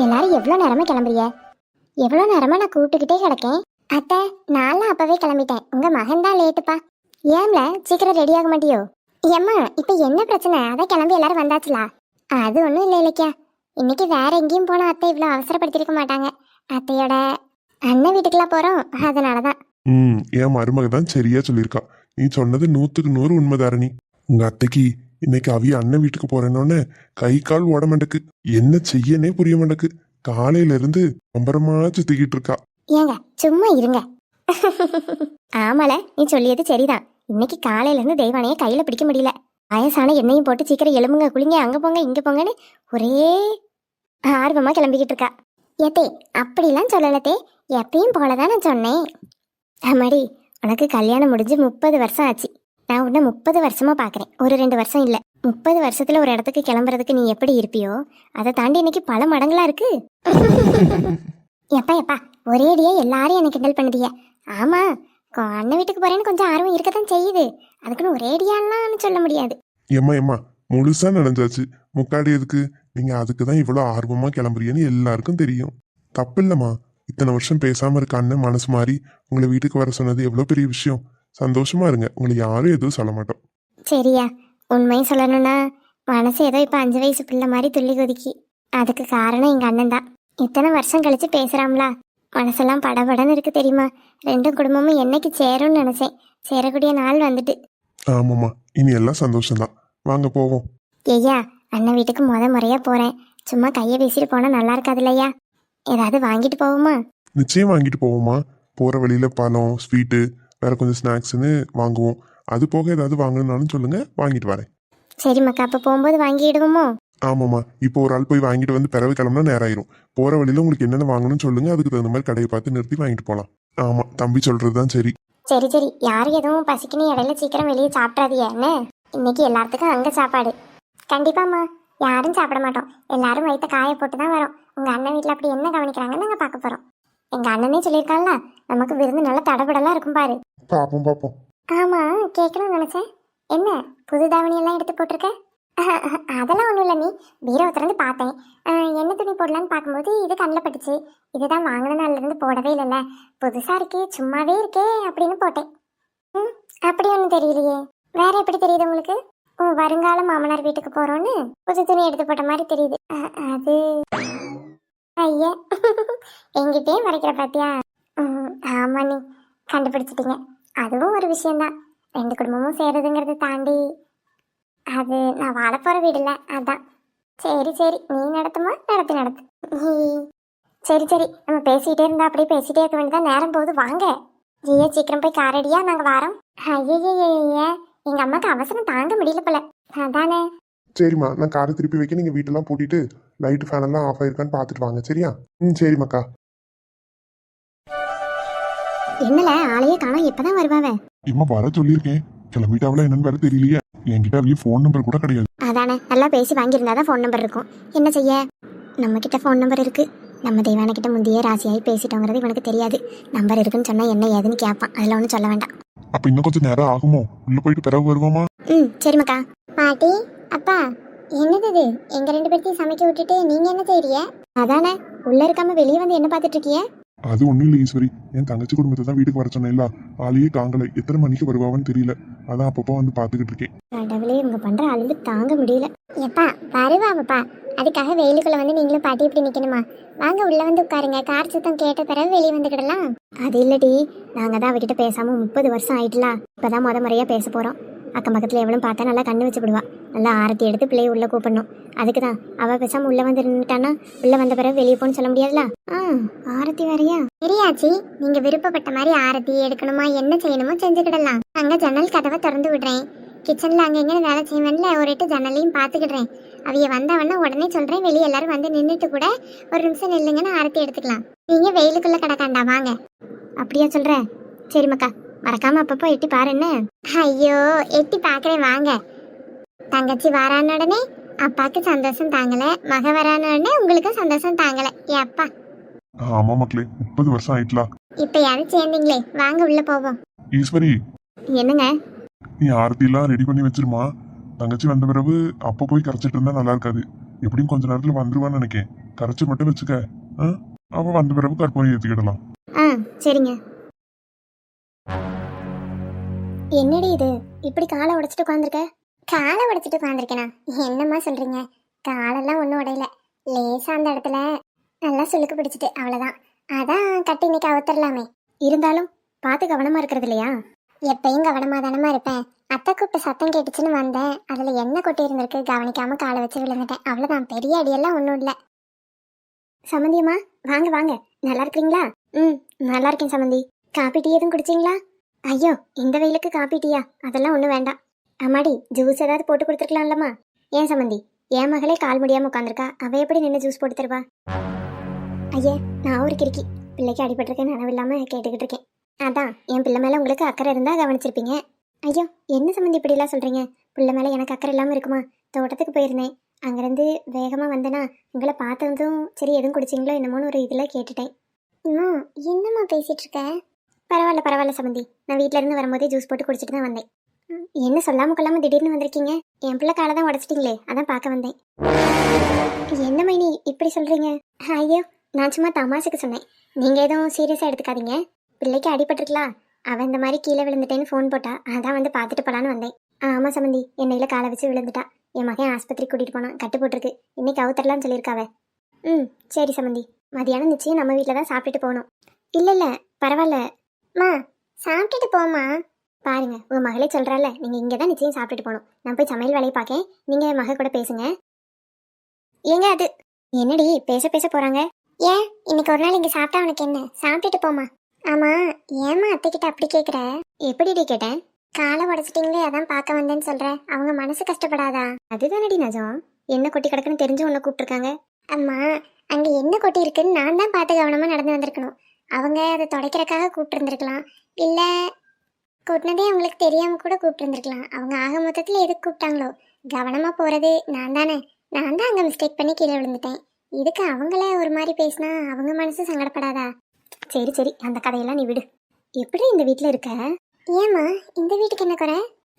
எல்லாரும் எவ்வளோ நேரமா கிளம்புறிய? எவ்வளோ நேரமா நான் கூப்பிட்டுக்கிட்டே கிடக்கேன். அத்தை, நான்லாம் அப்பவே கிளம்பிட்டேன். உங்க மகன் தான் லேட்டுப்பா. ஏம்ல சீக்கிரம் ரெடி ஆக மாட்டியோ? ஏம்மா, இப்போ என்ன பிரச்சனை? அதான் கிளம்பி எல்லாரும் வந்தாச்சுலா? அது ஒன்றும் இல்லை இலக்கியா. இன்னைக்கு வேற எங்கேயும் போனால் அத்தை இவ்வளோ அவசரப்படுத்திருக்க மாட்டாங்க. அத்தையோட அண்ணன் வீட்டுக்குலாம் போகிறோம், அதனால தான். என் மருமக தான் சரியா சொல்லியிருக்கா. நீ சொன்னது 100க்கு 100 உண்மைதாரணி. உங்க அத்தைக்கு இன்னைக்கு அவிய அண்ணன் வீட்டுக்கு போறேன்னொன்னு கை கால் ஓட மாட்டேக்கு. என்ன செய்யனே புரிய மாட்டேக்கு. காலையில இருந்து அம்பரமா சுத்திக்கிட்டு இருக்கா. ஏங்க சும்மா இருங்க. ஆமால, நீ சொல்லியது சரிதான். இன்னைக்கு காலையில இருந்து தெய்வானைய கையில பிடிக்க முடியல. வயசான எண்ணெயும் போட்டு சீக்கிரம் எலும்புங்க, குளிங்க, அங்க போங்க இங்க போங்கன்னு ஒரே ஆர்வமா கிளம்பிக்கிட்டு இருக்கா. ஏத்தே, அப்படிலாம் சொல்லலத்தே, எப்பயும் போலதான் நான் சொன்னேன். ஆமாடி, உனக்கு கல்யாணம் முடிஞ்சு 30 வருஷம் ஆச்சு. நான் உன்னை 30 வருஷமா பாக்குறேன், ஒரு 2 வருஷம் இல்ல. 30 வருஷத்துல ஒரு இடத்துக்கு கிளம்புறதுக்கு நீ எப்படி இருப்பியோ அதை தாண்டி இன்னைக்கு பல மடங்களா இருக்கு. எப்பா எப்பா, ஒரேடியே எல்லாரும் எனக்கு கிண்டல் பண்ணுதிய. ஆமா, அண்ணன் வீட்டுக்கு போறேன்னு கொஞ்சம் ஆர்வம் இருக்கத்தான் செய்யுது. அதுக்குன்னு ஒரேடியான்னு சொல்ல முடியாது. எம்மா முழுசா நடந்தாச்சு. முக்காடி எதுக்கு? நீங்க அதுக்குதான் இவ்வளவு ஆர்வமா கிளம்புறீன்னு எல்லாருக்கும் தெரியும். தப்பு இல்லம்மா. இத்தனை வருஷம் பேசாம இருக்க அண்ணன் மனசு மாறி உங்களை வீட்டுக்கு வர சொன்னது எவ்வளவு பெரிய விஷயம். சந்தோஷமா இருங்க. உங்களை யாரும் எதுவும் சொல்ல மாட்டோம். சரியா, உண்மையும் சொல்லணும்னா மனசு ஏதோ இப்ப 5 வயசு பிள்ளை மாதிரி துள்ளி கொதிக்கி. அதுக்கு காரணம் எங்க அண்ணன் தான். இத்தனை வருஷம் கழிச்சு பேசுறாம்ல, மனசெல்லாம் படபடன்னு இருக்கு தெரியுமா. 2 குடும்பமும் என்னைக்கு சேரும்னு நினைச்சேன். சேரக்கூடிய நாள் வந்துட்டு. ஆமாம்மா, இனி எல்லாம் சந்தோஷம்தான். வாங்க போவோம். ஐயா, அண்ணன் வீட்டுக்கு முறையா போறேன். சும்மா கையை வீசிட்டு போனா நல்லா இருக்காது இல்லையா? ஏதாவது வாங்கிட்டு போவோமா? நிச்சயம் வாங்கிட்டு போவோமா. போற வழியில பழம், ஸ்வீட்டு, வேற கொஞ்சம் ஸ்நாக்ஸ்ன்னு வாங்குவோம். அது போக ஏதாவது வாங்கணும்னாலும் சொல்லுங்க, வாங்கிட்டு வரேன். சரி மக்கா, அப்ப போகும்போது வாங்கிடுவோமோ? ஆமாம்மா, இப்போ ஒரு ஆள் போய் வாங்கிட்டு வந்து பிறகு கிளம்புனா நேரம் ஆயிரும். போற வழியில உங்களுக்கு என்னென்ன வாங்கணும்னு சொல்லுங்க, அதுக்கு தகுந்த மாதிரி கடையை பார்த்து நிறுத்தி வாங்கிட்டு போகலாம். ஆமா, தம்பி சொல்றதுதான் சரி. சரி சரி, யாரும் எதுவும் பசிக்குன்னு இடையில சீக்கிரம் வெளியே சாப்பிட்றாதியா என்ன? இன்னைக்கு எல்லாத்துக்கும் அங்க சாப்பாடு. கண்டிப்பாம்மா, யாரும் சாப்பிட மாட்டோம். எல்லாரும் வயிற்ற காய போட்டு தான் வரோம். உங்க அண்ணன் வீட்டில் அப்படி என்ன கவனிக்கிறாங்கன்னு நாங்கள் பார்க்க போறோம். எங்க அண்ணனே சொல்லியிருக்காங்கல்ல, நமக்கு விருந்து நல்ல தடபடலாம் இருக்கும் பாரு. பாப்போம். ஆமா, கேட்கணும்னு நினைச்சேன். என்ன புது தாவணி எல்லாம் எடுத்து போட்டிருக்க? அதெல்லாம் ஒன்றும் இல்லை, நீ பீரோவை திறந்து பார்த்தேன். என்ன துணி போடலான்னு பார்க்கும்போது இது கண்ணில் பட்டுச்சு. இதுதான் வாங்கின நாள்ல இருந்து போடவே இல்லைல்ல, புதுசா இருக்கே, சும்மாவே இருக்கே அப்படின்னு போட்டேன். அப்படி ஒன்றும் தெரியலையே. வேற எப்படி தெரியுது உங்களுக்கு? வருங்கால மாமனார் வீட்டுக்கு போறோன்னு புது துணி எடுத்து போட்ட மாதிரி தெரியுது. அது ஐயா, எங்கிட்டே மறைக்கிற பாத்தியா? ஆமா, நீ கண்டுபிடிச்சிட்டீங்க. அதுவும் ஒரு விஷயம்தான். 2 குடும்பமும் சேருதுங்கிறத தாண்டி அது நான் வாழ போற வீடு இல்லை, அதான். சரி சரி, நீ நடத்துமா? நடத்து. சரி சரி, நம்ம பேசிட்டே இருந்தா அப்படியே பேசிட்டே இருக்க வேண்டியதான். நேரம் போகுது, வாங்க. ஜியா, சீக்கிரம் போய் காரடியா, நாங்க வரோம். ஐயா, எங்க அம்மாக்கு அவசரம் தாங்க முடியல போல, அதானே. சரிம்மா, நான் காரை திருப்பி வைக்க நீங்க வீட்டெல்லாம் பூட்டிட்டு லைட் ஃபேன் எல்லாம் ஆஃப் ஆயிருக்கான்னு பார்த்துட்டு வாங்க, சரியா? சரி மக்கா. என்னல ஆளையே காணோம், எப்பதான் வருவாவ? இம்மா வர சொல்லியிருக்கேன், கிளம்பிட்டாவில என்னன்னு வேற தெரியலையே. என்கிட்ட அவங்க ஃபோன் நம்பர் கூட கிடையாது. அதானே, நல்லா பேசி வாங்கியிருந்தாதான் ஃபோன் நம்பர் இருக்கும். என்ன செய்ய, நம்ம கிட்ட ஃபோன் நம்பர் இருக்கு. நம்ம தெய்வான கிட்ட முந்தைய ராசியாகி பேசிட்டோங்கிறது இவனுக்கு தெரியாது. நம்பர் இருக்குன்னு சொன்னா என்ன ஏதுன்னு கேட்பான். அதில் ஒன்றும் சொல்ல வேண்டாம். அப்ப இன்னும் கொஞ்சம் நேரம் ஆகுமோ? உள்ள போயிட்டு பிறகு வருவோமா? சரி மக்கா. பாட்டி, அப்பா, என்னது இது? எங்க 2 பேர்த்தையும் சமைக்க விட்டுட்டு நீங்க என்ன செய்றீங்க? அதானே, உள்ள இருக்காம வெளியே வந்து என்ன பார்த்துட்டு இருக்கீங்க? அது ஒண்ணும் இல்லை ஈஸ்வரி, என் தங்கச்சி குடும்பத்தை தான் வீட்டுக்கு வர சொன்னேன்ல, ஆளையே காங்கல. எத்தனை மணிக்கு வருவான்னு தெரியல, அதான் அப்பப்போ வந்து பாத்துக்கிட்டு இருக்கேன். கடவுளே, இவங்க பண்ற அழுது தாங்க முடியல. எப்பா வருவாப்பா, அதுக்காக வெயிலுக்குள்ள வந்து நீங்களும் பாட்டி இப்படி நிக்கணுமா? வாங்க உள்ள வந்து உட்காருங்க. கார் சத்தம் கேட்ட பிறகு வெளியே வந்துக்கிடலாம். அது இல்லடி, நாங்க தான் அவகிட்ட பேசாம 30 வருஷம் ஆயிட்டுல. இப்பதான் முறையா பேச போறோம். அக்கம் பக்கத்துல எவ்வளவு பார்த்தா நல்லா கண்ணு வச்சு விடுவா. நல்லா ஆரத்தி எடுத்து பிள்ளைய உள்ள கூப்பிடணும். அதுக்குதான் அவ பேசாம உள்ள வந்து நின்றுட்டானா, உள்ள வந்த பிறகு வெளியே போன்னு சொல்ல முடியாதுல. ஆரத்தி வேறையா? சரியாச்சி, நீங்க விருப்பப்பட்ட மாதிரி ஆரத்தி எடுக்கணுமா, என்ன செய்யணுமோ செஞ்சுக்கிடலாம். அங்க ஜன்னல் கதவை திறந்து விடுறேன். கிச்சன்ல அங்க எங்க வேலை செய்வேன்ல, ஒரு 8 ஜன்னலையும் பாத்துக்கிடுறேன். அவைய வந்தவொடனே உடனே சொல்றேன், வெளியே எல்லாரும் வந்து நின்றுட்டு கூட ஒரு நிமிஷம் நில்லுங்கன்னு ஆரத்தி எடுத்துக்கலாம். நீங்க வெயிலுக்குள்ள கிடக்காண்டா, வாங்க. அப்படியா சொல்ற? சரி மக்கா, மறக்காம அப்பப்போ எட்டி பாரு என்ன. ஐயோ, எட்டி பாக்குறேன், வாங்க. தங்கச்சி வரான உடனே அப்பாக்கு சந்தோஷம் தாங்கல, மக வரான உடனே உங்களுக்கு சந்தோஷம் தாங்கல. அப்பா. ஆமா மக்களே, 30 வருஷம் ஆயிட்டலா. இப்ப யாரும் சேர்ந்தீங்களே, வாங்க உள்ள போவோம். ஈஸ்வரி, என்னங்க? நீ ஆரத்தி எல்லாம் ரெடி பண்ணி வச்சிருமா. தங்கச்சி வந்த பிறகு அப்ப போய் கரைச்சிட்டு இருந்தா நல்லா இருக்காது. எப்படியும் கொஞ்ச நேரத்துல வந்துருவான்னு நினைக்கேன். கரைச்சி மட்டும் வச்சுக்க. ஆ? அவ வந்த பிறகு கற்பூரம் ஏற்றிக்கிடலாம். ஆ சரிங்க. என்னடி இது இப்படி காலை உடைச்சிட்டு உட்காந்துருக்க? காலை உடைச்சிட்டு உட்காந்துருக்கேனா? என்னம்மா சொல்றீங்க? காலெல்லாம் ஒன்றும் உடையல, லேசா அந்த இடத்துல நல்லா சுளுக்கு பிடிச்சிட்டு அவ்வளோதான். அதான் கட்டி இன்னைக்கு அவுத்தரலாமே. இருந்தாலும் பார்த்து கவனமா இருக்கிறது இல்லையா? எப்பயும் கவனமா தானமா இருப்பேன். அத்தை கூப்பிட்டு சத்தம் கேட்டுச்சுன்னு வந்தேன், அதுல என்ன கொட்டி இருந்திருக்கு கவனிக்காம காலை வச்சு விழுந்துட்டேன், அவ்வளோதான். பெரிய அடியெல்லாம் ஒன்றும் இல்லை. சமந்தியம்மா வாங்க வாங்க, நல்லா இருக்கிறீங்களா? ம் நல்லா இருக்கேன் சமந்தி. காபி டீ எதுவும் குடிச்சிங்களா? ஐயோ இந்த வெயிலுக்கு காபி டீயா? அதெல்லாம் ஒன்றும் வேண்டாம். அம்மாடி ஜூஸ் ஏதாவது போட்டு கொடுத்துருக்கலாம்லம்மா. ஏன் சமந்தி, என் மகளே கால் முடியாமல் உட்காந்துருக்கா, அவ எப்படி நின்று ஜூஸ் போட்டு தருவா? ஐயா நான் ஒரு கிறுக்கி, பிள்ளைக்கு அடிபட்டிருக்கேன் நினைவில்லாம கேட்டுக்கிட்டு இருக்கேன். அதான் என் பிள்ளை மேலே உங்களுக்கு அக்கறை இருந்தால் கவனிச்சிருப்பீங்க. ஐயோ என்ன சம்மந்தி இப்படிலாம் சொல்கிறீங்க? பிள்ளை மேலே எனக்கு அக்கறை இல்லாமல் இருக்குமா? தோட்டத்துக்கு போயிருந்தேன், அங்கேருந்து வேகமாக வந்தேனா உங்களை பார்த்ததும் சரி எதுவும் குடிச்சிங்களோ என்னமோன்னு ஒரு இதில் கேட்டுட்டேன். அம்மா என்னம்மா பேசிகிட்டு இருக்க? பரவாயில்ல பரவாயில்ல சம்மந்தி, நான் வீட்டிலேருந்து வரும்போதே ஜூஸ் போட்டு குடிச்சிட்டு தான் வந்தேன். என்ன சொல்லாமல் கொள்ளாமல் திடீர்னு வந்திருக்கீங்க? என் பிள்ளை காலை தான் உடச்சிட்டிங்களே, அதான் பார்க்க வந்தேன். என்ன மைனி இப்படி சொல்கிறீங்க? ஐயோ நான் சும்மா தமாசுக்கு சொன்னேன், நீங்கள் எதுவும் சீரியஸாக எடுத்துக்காதீங்க. பிள்ளைக்கு அடிபட்டிருக்கலாம், அவன் இந்த மாதிரி கீழே விழுந்துட்டேன்னு ஃபோன் போட்டா, அதான் வந்து பார்த்துட்டு போகலான்னு வந்தேன். ஆமாம் சம்மந்தி, என்னையில் காலை வச்சு விழுந்துட்டா. என் மகன் ஆஸ்பத்திரி கூட்டிகிட்டு போனான், கட்டு போட்டிருக்கு, இன்னைக்கு அவுத்தரலான்னு சொல்லியிருக்காவ. ம் சரி சம்மந்தி, மதியானம் நிச்சயம் நம்ம வீட்டில் தான் சாப்பிட்டுட்டு போகணும். இல்லை இல்லை பரவாயில்ல மா, சாப்பிட்டுட்டு போமா. பாருங்க உங்கள் மகளே சொல்கிறால, நீங்கள் இங்கே தான் நிச்சயம் சாப்பிட்டுட்டு போகணும். நான் போய் சமையல் வேலையை பார்க்கேன், நீங்கள் மக கூட பேசுங்க. ஏங்க அது என்னடி பேச பேச போகிறாங்க? ஏன் இன்னைக்கு ஒரு நாள் இங்கே சாப்பிட்டா உனக்கு என்ன? சாப்பிட்டுட்டு போமா. ஆமாம் ஏம்மா அத்தைக்கிட்ட அப்படி கேட்குற? எப்படிடி கேட்டேன்? காலை உடச்சிட்டிங்களே அதான் பார்க்க வந்தேன்னு சொல்கிற, அவங்க மனசு கஷ்டப்படாதா? அதுதானடி நிஜம், என்ன கொட்டி கிடக்குன்னு தெரிஞ்சு உன்னை கூப்பிட்ருக்காங்க. அம்மா அங்கே என்ன கொட்டி இருக்குன்னு நான் தான் பார்த்து கவனமாக நடந்து வந்திருக்கணும். அவங்க அதை துடைக்கிறக்காக கூப்பிட்டுருந்துருக்கலாம், இல்லை கூட்டினதே அவங்களுக்கு தெரியாமல் கூட கூப்பிட்டுருந்துருக்கலாம். அவங்க ஆக மொத்தத்தில் எதுக்கு கூப்பிட்டாங்களோ? கவனமாக போகிறது நான் தானே, நான் தான் அங்கே மிஸ்டேக் பண்ணி கீழே விழுந்துட்டேன். இதுக்கு அவங்கள ஒரு மாதிரி பேசினா அவங்க மனசு சங்கடப்படாதா? சரி சரி அந்த கதையெல்லாம் நீ விடு. எப்படி இந்த வீட்டில் இருக்க? ஏம்மா இந்த வீட்டுக்கு என்ன குறை?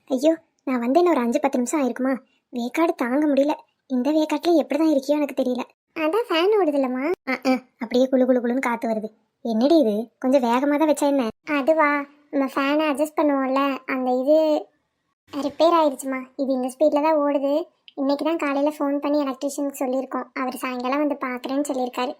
ஐயோ நான் வந்து என்ன ஒரு 5-10 நிமிஷம் ஆயிருக்குமா, வேக்காடு தாங்க முடியல. இந்த வேக்காட்டில் எப்படி தான் இருக்கியோ எனக்கு தெரியல. அதான் ஃபேன் ஓடுதில்லம்மா. அப்படியே குளு குளு குளுன்னு காற்று வருது. என்னடி இது கொஞ்சம் வேகமாக தான் வச்சா என்ன? அதுவா, நம்ம ஃபேனை அட்ஜஸ்ட் பண்ணுவோம்ல, அந்த இது ரிப்பேர் ஆயிடுச்சுமா. இது இந்த ஸ்பீடில் தான் ஓடுது. இன்னைக்கு தான் காலையில் ஃபோன் பண்ணி எலக்ட்ரிஷியனுக்கு சொல்லியிருக்கோம், அவர் சாயங்காலம் வந்து பார்க்குறேன்னு சொல்லியிருக்காரு.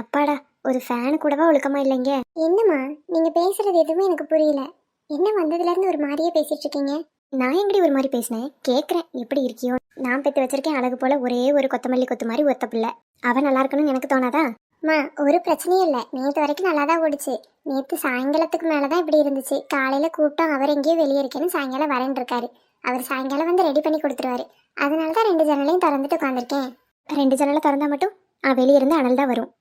அப்பாடா, ஒரு ஃபேனு கூடவா ஒழுக்கமா இல்லைங்க? என்னம்மா நீங்கள் பேசுகிறது எதுவுமே எனக்கு புரியல. என்ன வந்ததுலேருந்து ஒரு மாதிரியே பேசிகிட்டு இருக்கீங்க? நான் எங்கடி ஒரு மாதிரி பேசினேன்? கேட்குறேன் எப்படி இருக்கியோ. நான் பெற்று வச்சிருக்கேன் அழகு போல் ஒரே ஒரு கொத்தமல்லி கொத்து மாதிரி ஒத்த பிள்ளை, அவன் நல்லா இருக்கணும்னு எனக்கு தோணாதா? அம்மா ஒரு பிரச்சனையும் இல்லை, நேற்று வரைக்கும் நல்லா தான் ஓடிச்சு. நேற்று சாயங்காலத்துக்கு மேலே தான் இப்படி இருந்துச்சு. காலையில் கூப்பிட்டோம், அவர் எங்கேயோ வெளியே இருக்கேன்னு சாயங்காலம் வரேன் இருக்காரு. அவர் சாயங்காலம் வந்து ரெடி பண்ணி கொடுத்துருவாரு. அதனால தான் 2 ஜன்னலையும் திறந்துட்டு உட்காந்துருக்கேன். 2 ஜன்னலை திறந்தா மட்டும் வெளியே இருந்து அனல் தான் வரும்.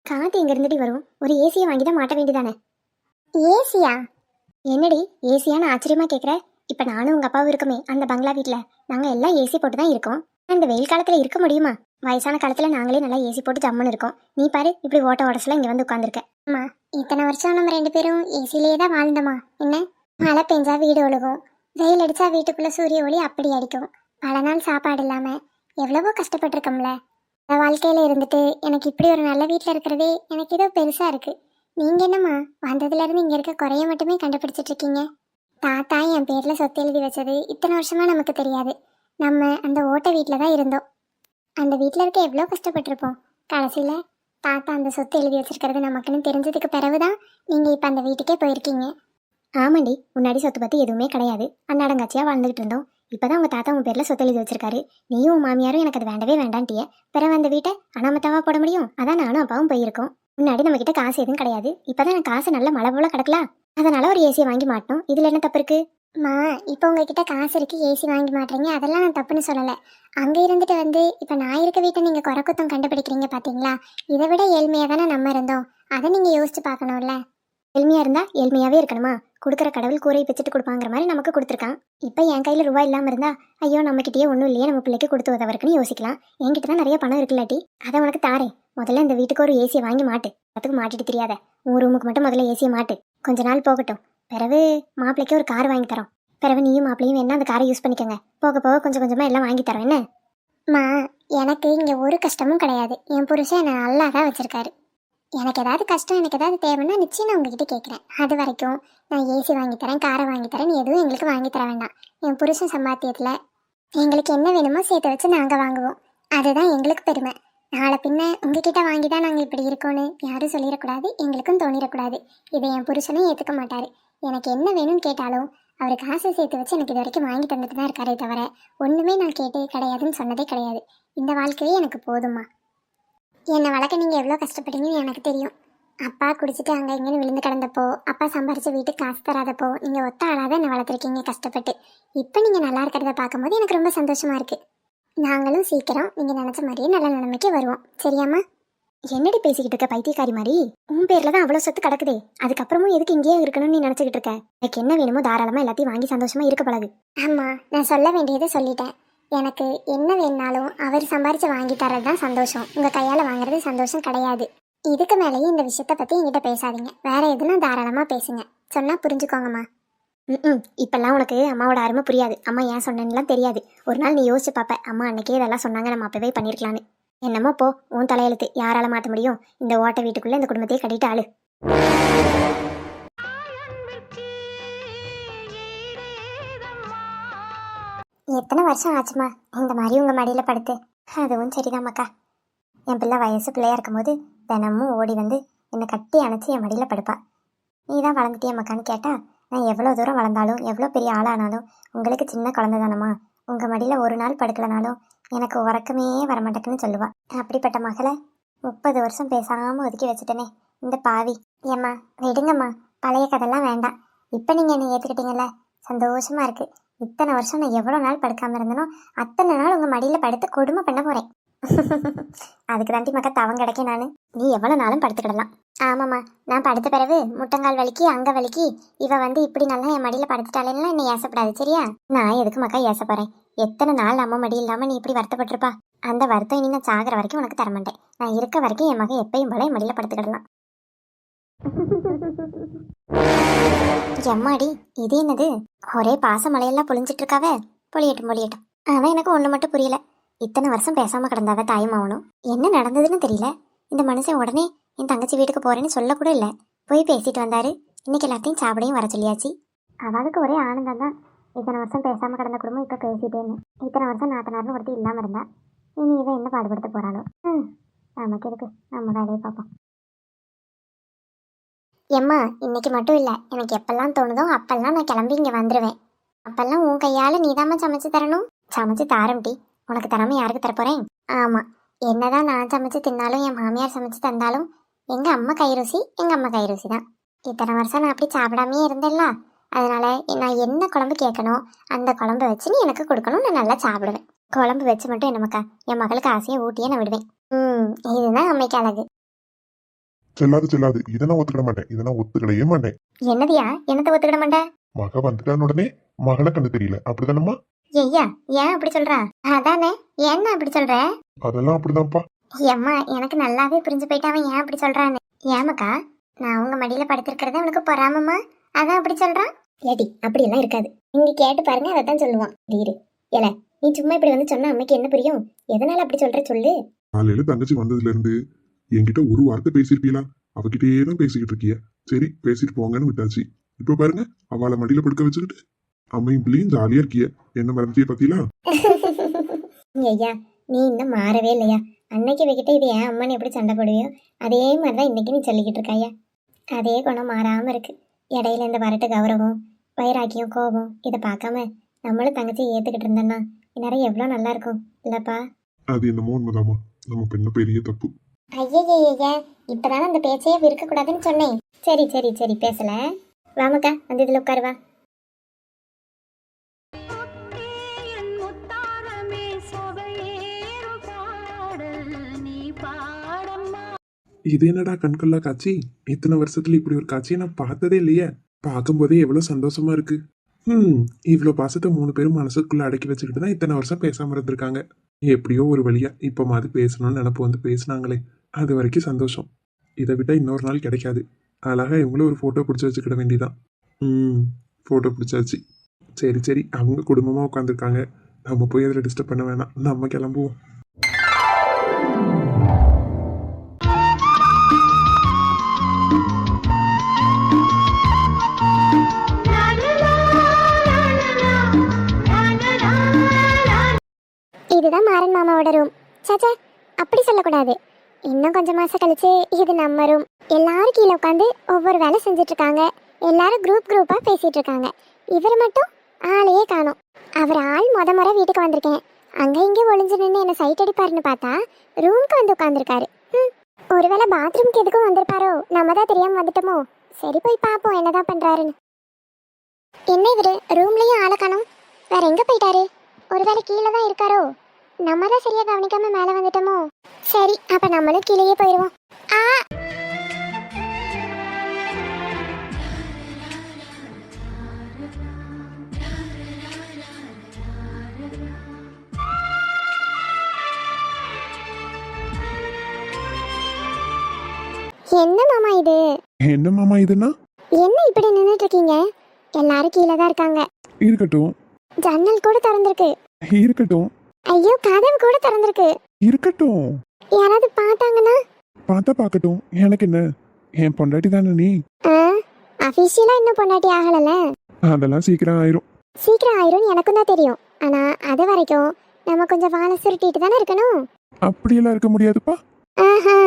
காற்று எங்கேருந்துடி வரும்? ஒரு ஏசியை வாங்கி தான் மாட்ட வேண்டியதானே? ஏசியா? என்னடி ஏசியான்னு ஆச்சரியமாக கேட்குற? இப்போ நானும் உங்கள் அப்பாவும் இருக்கமே அந்த பங்களா வீட்டில், நாங்கள் எல்லாம் ஏசி போட்டு தான் இருக்கோம். இந்த வெயில் காலத்தில் இருக்க முடியுமா? வயசான காலத்தில் நாங்களே நல்லா ஏசி போட்டு ஜம்முன்னு இருக்கோம். நீ பாரு இப்படி ஓட்ட ஓடசலாம் இங்கே வந்து உட்காந்துருக்க. அம்மா இத்தனை வருஷம் நம்ம 2 பேரும் ஏசிலேயே தான் வாழ்ந்தோமா? என்ன மழை பெஞ்சா வீடு ஒழுகும், வெயில் அடித்தா வீட்டுக்குள்ளே சூரிய ஒளி அப்படி அடிக்கும். பல நாள் சாப்பாடு இல்லாமல் எவ்வளவோ கஷ்டப்பட்டுருக்கோம்ல. அந்த வாழ்க்கையில் இருந்துட்டு எனக்கு இப்படி ஒரு நல்ல வீட்டில் இருக்கிறதே எனக்கு ஏதோ பெருசாக இருக்குது. நீங்கள் என்னம்மா வந்ததுலேருந்து இங்கே இருக்க குறைய மட்டுமே கண்டுபிடிச்சிட்ருக்கீங்க? தாத்தா என் பேரில் சொத்து எழுதி வச்சது இத்தனை வருஷமாக நமக்கு தெரியாது. நம்ம அந்த ஓட்ட வீட்டில் தான் இருந்தோம். அந்த வீட்டில் இருக்க எவ்வளோ கஷ்டப்பட்டிருப்போம். கடைசியில் தாத்தா அந்த சொத்து எழுதி வச்சிருக்கிறது நமக்குன்னு தெரிஞ்சதுக்கு பிறகு தான் நீங்கள் இப்போ அந்த வீட்டுக்கே போயிருக்கீங்க. ஆமாண்டி, முன்னாடி சொத்து பற்றி எதுவுமே கிடையாது, அன்னாடங்காட்சியாக வாழ்ந்துகிட்டு இருந்தோம். இப்போ தான் உங்கள் தாத்தா உன் பேரில் சொத்து எழுதி வச்சிருக்காரு. நீயும் உன் மாமியாரும் எனக்கு அது வேண்டவே வேண்டான்ட்டிய. பிறகு அந்த வீட்டை அனாமத்தாவா போட முடியும்? அதான் நானும் அப்பாவும் போயிருக்கோம். முன்னாடி நம்மக்கிட்ட காசு எதுவும் கிடையாது, இப்போ தான் எனக்கு காசு நல்ல மழை போல கிடக்கலாம், அதனால ஒரு ஏசியை வாங்கி மாட்டோம். இதில் என்ன தப்பு இருக்கு? அம்மா இப்போ உங்ககிட்ட காசு இருக்கு, ஏசி வாங்கி மாட்டுறீங்க, அதெல்லாம் நான் தப்புன்னு சொல்லலை. அங்கே இருந்துட்டு வந்து இப்போ நான் இருக்க வீட்டை நீங்கள் குறைக்குத்தம் கண்டுபிடிக்கிறீங்க பார்த்தீங்களா? இதை விட ஏழ்மையாக தானே நம்ம இருந்தோம், அதை நீங்கள் யோசிச்சு பார்க்கணும்ல. ஏழ்மையாக இருந்தால் ஏழ்மையாகவே இருக்கணுமா? கொடுக்குற கடவுள் கூரையை பிச்சுட்டு கொடுப்பாங்கிற மாதிரி நமக்கு கொடுத்துருக்கான். இப்போ என் கையில் ரூபாய் இல்லாமல் இருந்தா ஐயோ நம்மக்கிட்டேயே ஒன்றும் இல்லையே நம்ம பிள்ளைக்கு கொடுத்து உதவருக்குன்னு யோசிக்கலாம். என்கிட்ட தான் நிறைய பணம் இருக்குல்லாட்டி அதை உனக்கு தாரேன். முதல்ல இந்த வீட்டுக்கு ஒரு ஏசியை வாங்கி மாட்டு. அதுக்கு மாட்டிட்டு தெரியாத, உன் ரூமுக்கு மட்டும் முதல்ல ஏசியை மாட்டு. கொஞ்ச நாள் போகட்டும், பிறகு மாப்பிள்ளைக்கு ஒரு கார் வாங்கி தரோம். பிறகு நீயும் மாப்பிள்ளையும் வேணா அந்த காரை யூஸ் பண்ணிக்கோங்க. போக போக கொஞ்சம் கொஞ்சமாக எல்லாம் வாங்கி தரோம். என்ன மா, எனக்கு இங்க ஒரு கஷ்டமும் கிடையாது. என் புருஷன் என்னை நல்லா தான் வச்சிருக்காரு. எனக்கு ஏதாவது கஷ்டம், எனக்கு ஏதாவது தேவைன்னா நிச்சயம் நான் உங்ககிட்ட கேட்குறேன். அது வரைக்கும் நான் ஏசி வாங்கி தரேன், காரை வாங்கி தரேன், எதுவும் எங்களுக்கு வாங்கி தர வேண்டாம். என் புருஷன் சம்பாத்தியத்தில் எங்களுக்கு என்ன வேணுமோ சேர்த்து வச்சு நாங்கள் வாங்குவோம். அதுதான் எங்களுக்கு பெருமை. நாளை பின்ன உங்ககிட்ட வாங்கி தான் நாங்கள் இப்படி இருக்கோன்னு யாரும் சொல்லிடக்கூடாது, எங்களுக்கும் தோணிடக்கூடாது. இதை என் புருஷனும் ஏற்றுக்க மாட்டார். எனக்கு என்ன வேணும்னு கேட்டாலும் அவர் காசை சேர்த்து வச்சு எனக்கு இது வரைக்கும் வாங்கி தந்துட்டு தான் இருக்காரே தவிர ஒன்றுமே நான் கேட்டே கிடையாதுன்னு சொன்னதே கிடையாது. இந்த வாழ்க்கையே எனக்கு போதுமா. என்னை வளர்க்க நீங்கள் எவ்வளோ கஷ்டப்பட்டீங்கன்னு எனக்கு தெரியும். அப்பா குடிச்சிட்டு அங்கே இங்கேன்னு விழுந்து கிடந்தப்போ, அப்பா சம்பாரிச்சு வீட்டுக்கு காசு தராதப்போ நீங்கள் ஒத்த ஆளாக என்னை வளர்த்துருக்கீங்க கஷ்டப்பட்டு. இப்போ நீங்கள் நல்லா இருக்கிறத பார்க்கும்போது எனக்கு ரொம்ப சந்தோஷமாக இருக்குது. நாங்களும் சீக்கிரம் நீங்கள் நினச்ச மாதிரியே நல்ல நிலைமைக்கு வருவோம். சரியாம்மா? என்னடி பேசிக்கிட்டு இருக்க பைத்தியக்காரி மாதிரி? உன் பேரில் தான் அவ்வளோ சொத்து கிடக்குதே, அதுக்கப்புறமும் எதுக்கு இங்கேயே இருக்கணும்னு நீ நினச்சிக்கிட்டு இருக்க? எனக்கு என்ன வேணுமோ தாராளமாக எல்லாத்தையும் வாங்கி சந்தோஷமாக இருக்க பழகு. ஆமாம், நான் சொல்ல வேண்டியதை சொல்லிட்டேன். எனக்கு என்ன வேணாலும் அவர் சம்பாரிச்சு வாங்கி தரது தான் சந்தோஷம். உங்கள் கையால் வாங்குறது சந்தோஷம் கிடையாது. இதுக்கு மேலேயும் இந்த விஷயத்த பற்றி என்கிட்ட பேசாதீங்க. வேற எதுனா தாராளமாக பேசுங்க. சொன்னால் புரிஞ்சுக்கோங்கம்மா. இப்பெல்லாம் உனக்கு அம்மாவோட அருமை புரியாது. அம்மா ஏன் சொன்னேன்னுலாம் தெரியாது. ஒரு நாள் நீ யோசிச்சு பார்ப்ப, அம்மா அன்னைக்கே இதெல்லாம் சொன்னாங்க, நம்ம அப்பவே பண்ணியிருக்கலான்னு. என்னமோ போ, உன் தலையெழுத்து. யாரால மாற்ற முடியும்? இந்த ஓட்ட வீட்டுக்குள்ளே இந்த குடும்பத்தையே கட்டிட்டு ஆளு. எத்தனை வருஷம் ஆச்சுமா இந்த மாதிரி உங்கள் மடியில் படுத்து? அதுவும் சரிதான் மக்கா. என் பிள்ளை வயசு பிள்ளையா இருக்கும்போது தினமும் ஓடி வந்து என்னை கட்டி அணைச்சி என் மடியில் படுப்பா. நீ தான் வளர்ந்துட்டிய மக்கான்னு கேட்டால், நான் எவ்வளோ தூரம் வளர்ந்தாலும் எவ்வளோ பெரிய ஆளானாலும் உங்களுக்கு சின்ன குழந்தை தானம்மா, உங்கள் மடியில் ஒரு நாள் படுக்கலனாலும் எனக்கு உறக்கமே வரமாட்டேக்குன்னு சொல்லுவா. அப்படிப்பட்ட மகளை 30 வருஷம் பேசாமல் ஒதுக்கி வச்சுட்டேனே இந்த பாவி. ஏம்மா விடுங்கம்மா, பழைய கதைலாம் வேண்டாம். இப்போ நீங்கள் என்னை ஏற்றுக்கிட்டீங்கல்ல, சந்தோஷமாக இருக்குது. இத்தனை வருஷம் நான் எவ்வளோ நாள் படுக்காமல் இருந்தனோ அத்தனை நாள் உங்கள் மடியில் படுத்து கொடுமை பண்ண போகிறேன். அதுக்கு தாண்டி மக்கா தவம் கிடைக்க நான். நீ எவ்வளோ நாளும் படுத்துக்கிடலாம். ஆமாம்மா, நான் படுத்த பிறகு முட்டங்கால் வலிக்கு அங்கே வலிக்கு இவ வந்து இப்படி நல்லா என் மடியில் படுத்துட்டாலேன்னா என்னை ஏசப்படாது சரியா? நான் எதுக்கு மக்கா ஏசப்படுறேன்? எத்தனை நாள் நம்ம மடி இல்லாமல் நீ இப்படி வருத்தப்பட்டிருப்பா? அந்த வருத்தம் இனி நான் சாகிற வரைக்கும் உனக்கு தரமாட்டேன். நான் இருக்க வரைக்கும் என் மகன் எப்பயும் போல என் மடியில் படுத்துக்கிடலாம். எம்மாடி, இது என்னது? ஒரே பாச மலையெல்லாம் பொழிஞ்சிட்டு இருக்காவே. பொழியட்டும் பொழியட்டும். அவன் எனக்கு ஒன்று மட்டும் புரியல. இத்தனை வருஷம் பேசாம கிடந்தாவ தாயுமாவனும் என்ன நடந்ததுன்னு தெரியல. இந்த மனுஷன் உடனே என் தங்கச்சி வீட்டுக்கு போறேன்னு சொல்லக்கூட இல்லை, போய் பேசிட்டு வந்தாரு. இன்னைக்கு எல்லாத்தையும் சாப்பிடையும் வர சொல்லியாச்சு. அவளுக்கு ஒரே ஆனந்தம் தான். இத்தனை வருஷம் பேசாம கிடந்த குடும்பம் இப்போ பேசிட்டேன்னு. இத்தனை வருஷம் நாத்தனார்னு ஒருத்தி இல்லாம இருந்தா, இனி இவன் என்ன பாடுபடுத்த போறாளோ. நமக்கு எதுக்கு, நம்ம வேலையை பார்ப்போம். எம்மா, இன்னைக்கு மட்டும் இல்லை, எனக்கு எப்பெல்லாம் தோணுதோ அப்பெல்லாம் நான் கிளம்பி இங்கே வந்துடுவேன். அப்பெல்லாம் உன் கையால் நீதாம்மா சமைச்சு தரணும். சமைச்சு தாரம்டி, உனக்கு தராம யாருக்கு தரப்போறேன்? ஆமாம், என்னதான் நான் சமைச்சு தின்னாலும் என் மாமியார் சமைச்சு தந்தாலும் எங்கள் அம்மா கை ருசி எங்கள் அம்மா கை ருசி தான். இத்தனை வருஷம் நான் அப்படி சாப்பிடாமே இருந்தேன்ல, அதனால நான் என்ன குழம்பு கேட்கணும் அந்த குழம்பு வச்சு நீ எனக்கு கொடுக்கணும், நான் நல்லா சாப்பிடுவேன். குழம்பு வச்சு மட்டும் என்ன மக்கா, என் மகளுக்கு ஆசையை ஊட்டியே நான் விடுவேன். இதுதான் அம்மைக்கு அழகு. செல்லாது இதை நான் ஒத்துக்கிட மாட்டேன். இதை நான் ஒத்துக்கிடவே மாட்டேன். என்னதியா? என்னத்தை ஒத்துக்கிட மாட்டேன்? மக வந்துட்டான்னு உடனே மகனை கண்டு தெரியல, அப்படிதானம்மா? ஐயா, ஏன் அப்படி சொல்ற? அதானே, என்ன அப்படி சொல்ற? அதெல்லாம் அப்படிதான்ப்பா. அம்மா, எனக்கு நல்லாவே புரிஞ்சு போயிட்டு அவன் ஏன் அப்படி சொல்றான்னு. ஏமாக்கா, நான் உங்க மடியில படுத்திருக்கிறத உனக்கு பொறாமம்மா, அதான் அப்படி சொல்றான். ஏடி, அப்படி எல்லாம் இருக்காது. நீங்க கேட்டு பாருங்க, அதான் சொல்லுவான். இரு ஏல, நீ சும்மா இப்படி வந்து சொன்னா அம்மைக்கு என்ன புரியும்? எதனால அப்படி சொல்ற சொல்லு. காலையில தங்கச்சி வந்ததுல இருந்து என்கிட்ட ஒரு வார்த்தை பேசியிருப்பீங்களா? அவகிட்டே தான் பேசிக்கிட்டு இருக்கிய. சரி பேசிட்டு போங்கன்னு விட்டாச்சு. இப்ப பாருங்க, அவளை மடியில படுக்க வச்சுக்கிட்டு அம்மையும் பிள்ளையும் ஜாலியா இருக்கிய. என்ன மறந்துட்டிய பத்தியா? ஐயா, நீ இன்னும் மாறவே இல்லையா? அன்னைக்கு வைக்கிட்ட இது ஏன் அம்மான்னு எப்படி சண்டை போடுவியோ அதே மாதிரிதான் இன்னைக்கு நீ சொல்லிக்கிட்டு இருக்காயா. அதே குணம் மாறாம இருக்கு. இடையில இந்த வரட்டு கௌரவம், வைராக்கியம், கோபம் இதை பார்க்காம நம்மளும் தங்கச்சி ஏத்துக்கிட்டு இருந்தோம்னா இந்நேரம் எவ்வளவு நல்லா இருக்கும் இல்லப்பா? அது என்னமோ உண்மைதாமா, நம்ம பெண்ண பெரிய தப்பு. ஐயா, இப்பதானே அந்த பேச்சையே விற்க கூடாதுன்னு சொன்னேன். சரி சரி சரி, பேசல. வாமக்கா, வந்து இதுல உட்காருவா. இது என்னடா கண்கொள்ளா காட்சி? இத்தனை வருஷத்துல இப்படி ஒரு காட்சியை நான் பார்த்ததே இல்லையே. பார்க்கும்போதே எவ்வளவு சந்தோஷமா இருக்கு. இவ்வளவு பாசத்தை 3 பேரும் மனசுக்குள்ள அடக்கி வச்சுக்கிட்டு தான் இத்தனை வருஷம் பேசாம இருந்திருக்காங்க. எப்படியோ ஒரு வழியா இப்ப மாதிரி பேசணும்னு நினப்பு வந்து பேசினாங்களே, அது வரைக்கும் சந்தோஷம். இதை விட்டா இன்னொரு நாள் கிடைக்காது. அழகா இவங்களும் ஒரு போட்டோ பிடிச்சி வச்சுக்கிட வேண்டியதான். போட்டோ பிடிச்சாச்சு. சரி சரி, அவங்க குடும்பமா உட்காந்துருக்காங்க, நம்ம போய் அதில் டிஸ்டர்ப் பண்ண வேணாம், நம்ம கிளம்புவோம். இதுதான் மாறன் மாமாவோட ரூம். சாச்சா, அப்படி சொல்லக்கூடாது. இன்னும் கொஞ்சம் மாசம் கழிச்சு இது நம்ம ரூம். எல்லாரும் கீழே உட்காந்து ஒவ்வொரு வேலை செஞ்சுட்டு இருக்காங்க. எல்லாரும் குரூப்பா பேசிட்டு இருக்காங்க. இவர் மட்டும் ஆளையே காணோம். அவர் ஆள் முறை வீட்டுக்கு வந்திருக்கேன், அங்க இங்கே ஒளிஞ்சு நின்று என்ன சைட் அடிப்பாருன்னு பார்த்தா ரூமுக்கு வந்து உட்காந்துருக்காரு. ஒருவேளை பாத்ரூம்க்கு எதுக்கும் வந்திருப்பாரோ, நம்ம தான் தெரியாம வந்துட்டோமோ. சரி, போய் பார்ப்போம் என்னதான் பண்றாருன்னு. என்ன இவரு ரூம்லயும் ஆளை காணோம், வேற எங்க போயிட்டாரு? ஒருவேளை கீழே தான் இருக்காரோ? நம்ம தான் சரியா கவனிக்காம மேலே வந்துட்டோமோ. சரி, அப்ப நம்மளும் கீழேயே போயிடுவோம். ஆ, என்ன மாமா இது? என்ன மாமா இதுன்னா? என்ன இப்படி நின்னுட்டு இருக்கீங்க? எல்லாரும் கீழே தான் இருக்காங்க. இருக்கட்டும் ஜன்னல் கூட திறந்திருக்கு. இருக்கட்டும் ஐயோ, கதவு கூட திறந்திருக்கு. இருக்கட்டும். யாராவது பார்த்தாங்கன்னா? பார்த்தா பார்க்கட்டும், எனக்கு என்ன? என் பொண்டாட்டி தானே நீ. அபிஷியலா இன்னும் பொண்டாட்டி ஆகலல. அதெல்லாம் சீக்கிரம் ஆயிரும். சீக்கிரம் ஆயிரும் எனக்கும் தான் தெரியும். ஆனா அது வரைக்கும் நம்ம கொஞ்சம் வாழை சுருட்டிட்டு தானே இருக்கணும். அப்படியெல்லாம் இருக்க முடியாதுப்பா. ஆஹா,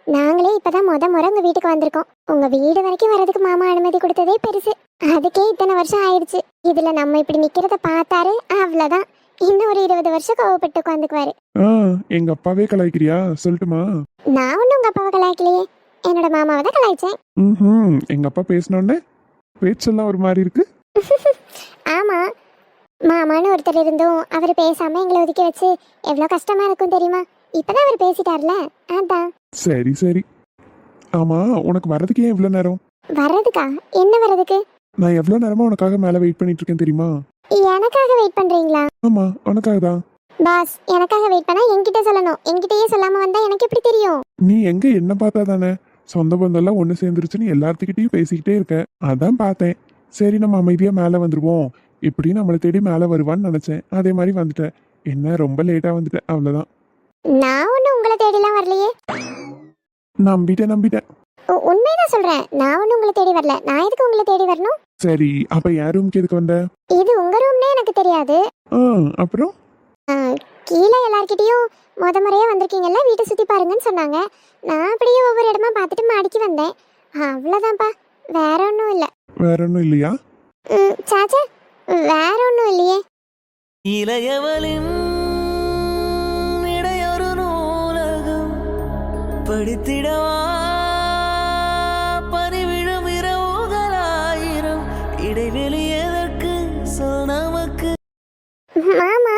நாங்களே இப்பதான் முறை உங்க வீட்டுக்கு வந்திருக்கோம். உங்க வீடு வரைக்கும் வர்றதுக்கு மாமா அனுமதி கொடுத்ததே பெருசு. அதுக்கே இத்தனை வருஷம் ஆயிடுச்சு. இதுல நம்ம இப்படி நிக்கிறத பார்த்தாரு, அவ்வளவுதான். இன்னும் ஒரு 20 வருஷம் கோவப்பட்டு உட்காந்துக்குவாரு. எங்க அப்பாவே கலாய்க்கிறியா? சொல்லட்டுமா? நான் ஒன்னும் உங்க அப்பாவை கலாய்க்கலையே, என்னோட மாமாவை தான் கலாய்ச்சேன். எங்க அப்பா பேசினோடனே பேச்செல்லாம் ஒரு மாதிரி இருக்கு. ஆமா, மாமான்னு ஒருத்தர் இருந்தும் அவர் பேசாம எங்களை ஒதுக்கி வச்சு எவ்வளவு கஷ்டமா இருக்கும் தெரியுமா? இப்பதான் அவர் பேசிட்டார்ல, அதான். சரி சரி. ஆமா, உனக்கு வர்றதுக்கு ஏன் இவ்வளவு நேரம்? வர்றதுக்கா? என்ன வர்றதுக்கு? நான் எவ்வளவு நேரமா உனக்காக மேல வெயிட் பண்ணிட்டு இருக்கேன் தெரியுமா? எனக்காக வெயிட் பண்றீங்களா? ஆமா, உனக்காக தான். பாஸ், எனக்காக வெயிட் பண்ணா என்கிட்ட சொல்லணும். என்கிட்டயே சொல்லாம வந்தா எனக்கு எப்படி தெரியும்? நீ எங்க என்ன பார்த்தா தானே சொந்த பந்தம் எல்லாம் ஒண்ணு சேர்ந்துருச்சுன்னு எல்லாத்துக்கிட்டையும் பேசிக்கிட்டே இருக்க, அதான் பார்த்தேன். சரி, நம்ம அமைதியா மேல வந்துருவோம். இப்படி நம்மளை தேடி மேல வருவான்னு நினைச்சேன். அதே மாதிரி வந்துட்டேன். என்ன ரொம்ப லேட்டா வந்துட்டேன், அவ்வளவுதான். நான் ஒன்னும் உங்களை தேடிலாம் வரலையே. நம்பிட்டேன். உண்மைதான் சொல்றேன், நான் ஒன்னும் உங்களை தேடி வரல. நான் எதுக்கு உங்களை தேடி வரணும்? சரி, அப்ப என் ரூம்க்கு எதுக்கு வந்த? இது உங்க ரூம்னே எனக்கு தெரியாது. அப்புறம் கீழே எல்லார்கிட்டயும் முறையா வந்திருக்கீங்கல்ல, வீட்டை சுத்தி பாருங்கன்னு சொன்னாங்க. நான் அப்படியே ஒவ்வொரு இடமா பார்த்துட்டு மாடிக்கு வந்தேன், அவ்வளவுதான்ப்பா. வேற ஒன்றும் இல்லை. வேற ஒன்றும் இல்லையா? சாச்சா, வேற ஒன்றும் இல்லையே. இளையவளின் இடையொரு நூலகம் படித்திடவா பறிவிழும் இரவுகளாயிரம் இடைவெளி எதற்கு சொல் நமக்கு. மாமா,